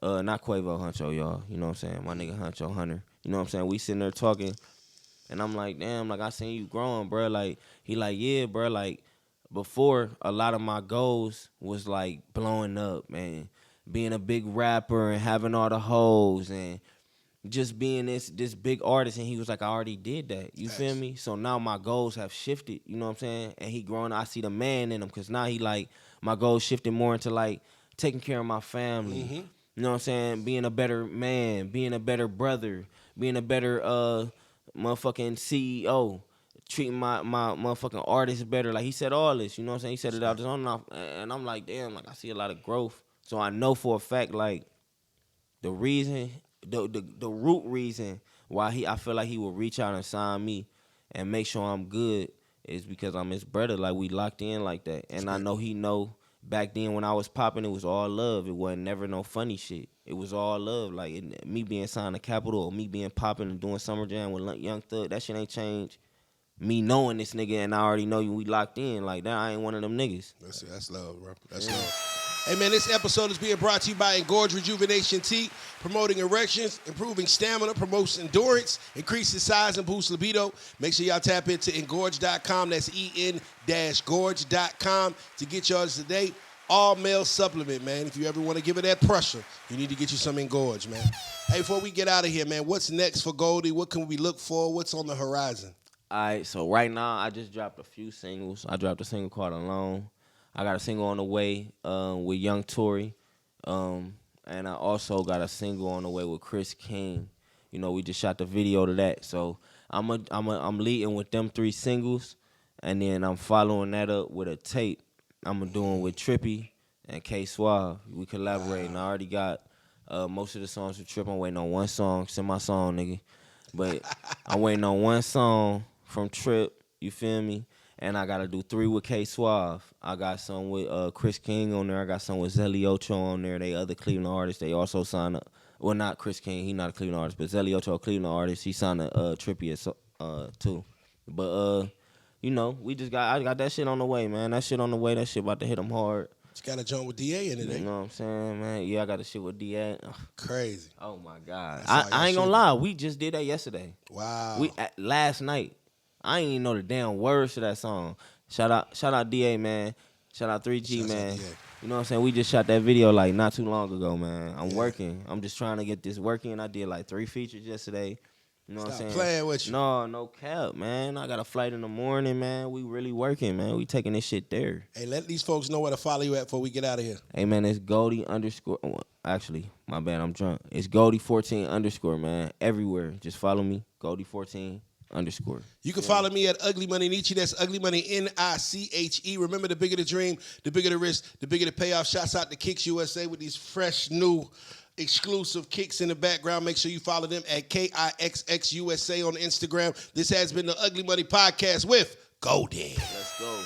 Not Quavo Huncho, y'all. You know what I'm saying? My nigga Huncho Hunter. You know what I'm saying? We sitting there talking, and I'm like, damn, like, I seen you growing, bro. Like, he like, yeah, bro. Like, before, a lot of my goals was, like, blowing up, man. Being a big rapper and having all the hoes and just being this big artist. And he was like, I already did that. You feel me? So now my goals have shifted. You know what I'm saying? And he growing. I see the man in him because now he, like, my goals shifted more into, like, taking care of my family, you know what I'm saying? Being a better man, being a better brother, being a better motherfucking CEO, treating my motherfucking artists better. Like, he said all this, you know what I'm saying? He said it out his own mouth, and I'm like, damn, like, I see a lot of growth. So I know for a fact, like, the reason, the root reason why I feel like he would reach out and sign me and make sure I'm good is because I'm his brother. Like, we locked in like that, and I know he know. Back then when I was popping, it was all love. It wasn't never no funny shit. It was all love. Like, me being signed to Capitol or me being popping and doing Summer Jam with Young Thug, that shit ain't changed. Me knowing this nigga and I already know you, we locked in. Like, that, I ain't one of them niggas. That's love, bro. That's love. Hey, man, this episode is being brought to you by Engorge Rejuvenation Tea, promoting erections, improving stamina, promotes endurance, increases size, and boosts libido. Make sure y'all tap into engorge.com. That's en-gorge.com to get yours today. All male supplement, man. If you ever want to give it that pressure, you need to get you some Engorge, man. Hey, before we get out of here, man, what's next for Goldie? What can we look for? What's on the horizon? All right, so right now, I just dropped a few singles. I dropped a single called Alone. I got a single on the way with Young Tory. And I also got a single on the way with Chris King. You know, we just shot the video to that. So I'm leading with them 3 singles, and then I'm following that up with a tape I'm doing with Trippie and K Suave. We collaborating. I already got most of the songs with Tripp. I'm waiting on one song. Send my song, nigga. But I'm waiting on one song from Tripp. You feel me? And I got to do 3 with K Suave. I got some with Chris King on there. I got some with Zelly Ocho on there. They other Cleveland artists. They also signed up. Well, not Chris King. He not a Cleveland artist. But Zelly Ocho, a Cleveland artist. He signed a Trippie too. But, you know, I got that shit on the way, man. That shit on the way. That shit about to hit him hard. You got a joint with DA in it, You know what I'm saying, man? Yeah, I got the shit with DA. Crazy. Oh, my God. I ain't gonna lie. We just did that yesterday. Wow. Last night. I ain't even know the damn words to that song. Shout out DA, man. Shout out 3G, man. You know what I'm saying? We just shot that video like not too long ago, man. I'm working. I'm just trying to get this working. I did like 3 features yesterday. You know what I'm saying? Playing with you. No cap, man. I got a flight in the morning, man. We really working, man. We taking this shit there. Hey, let these folks know where to follow you at before we get out of here. Hey, man, it's Goldie _. Well, actually, my bad, I'm drunk. It's Goldie 14 _, man. Everywhere. Just follow me, Goldie 14 _. You can follow me at Ugly Money Nietzsche. That's Ugly Money NICHE. Remember, the bigger the dream, the bigger the risk, the bigger the payoff. Shouts out to Kicks USA with these fresh new exclusive kicks in the background. Make sure you follow them at KIXXUSA on Instagram. This has been the Ugly Money Podcast with Goldie. Let's go.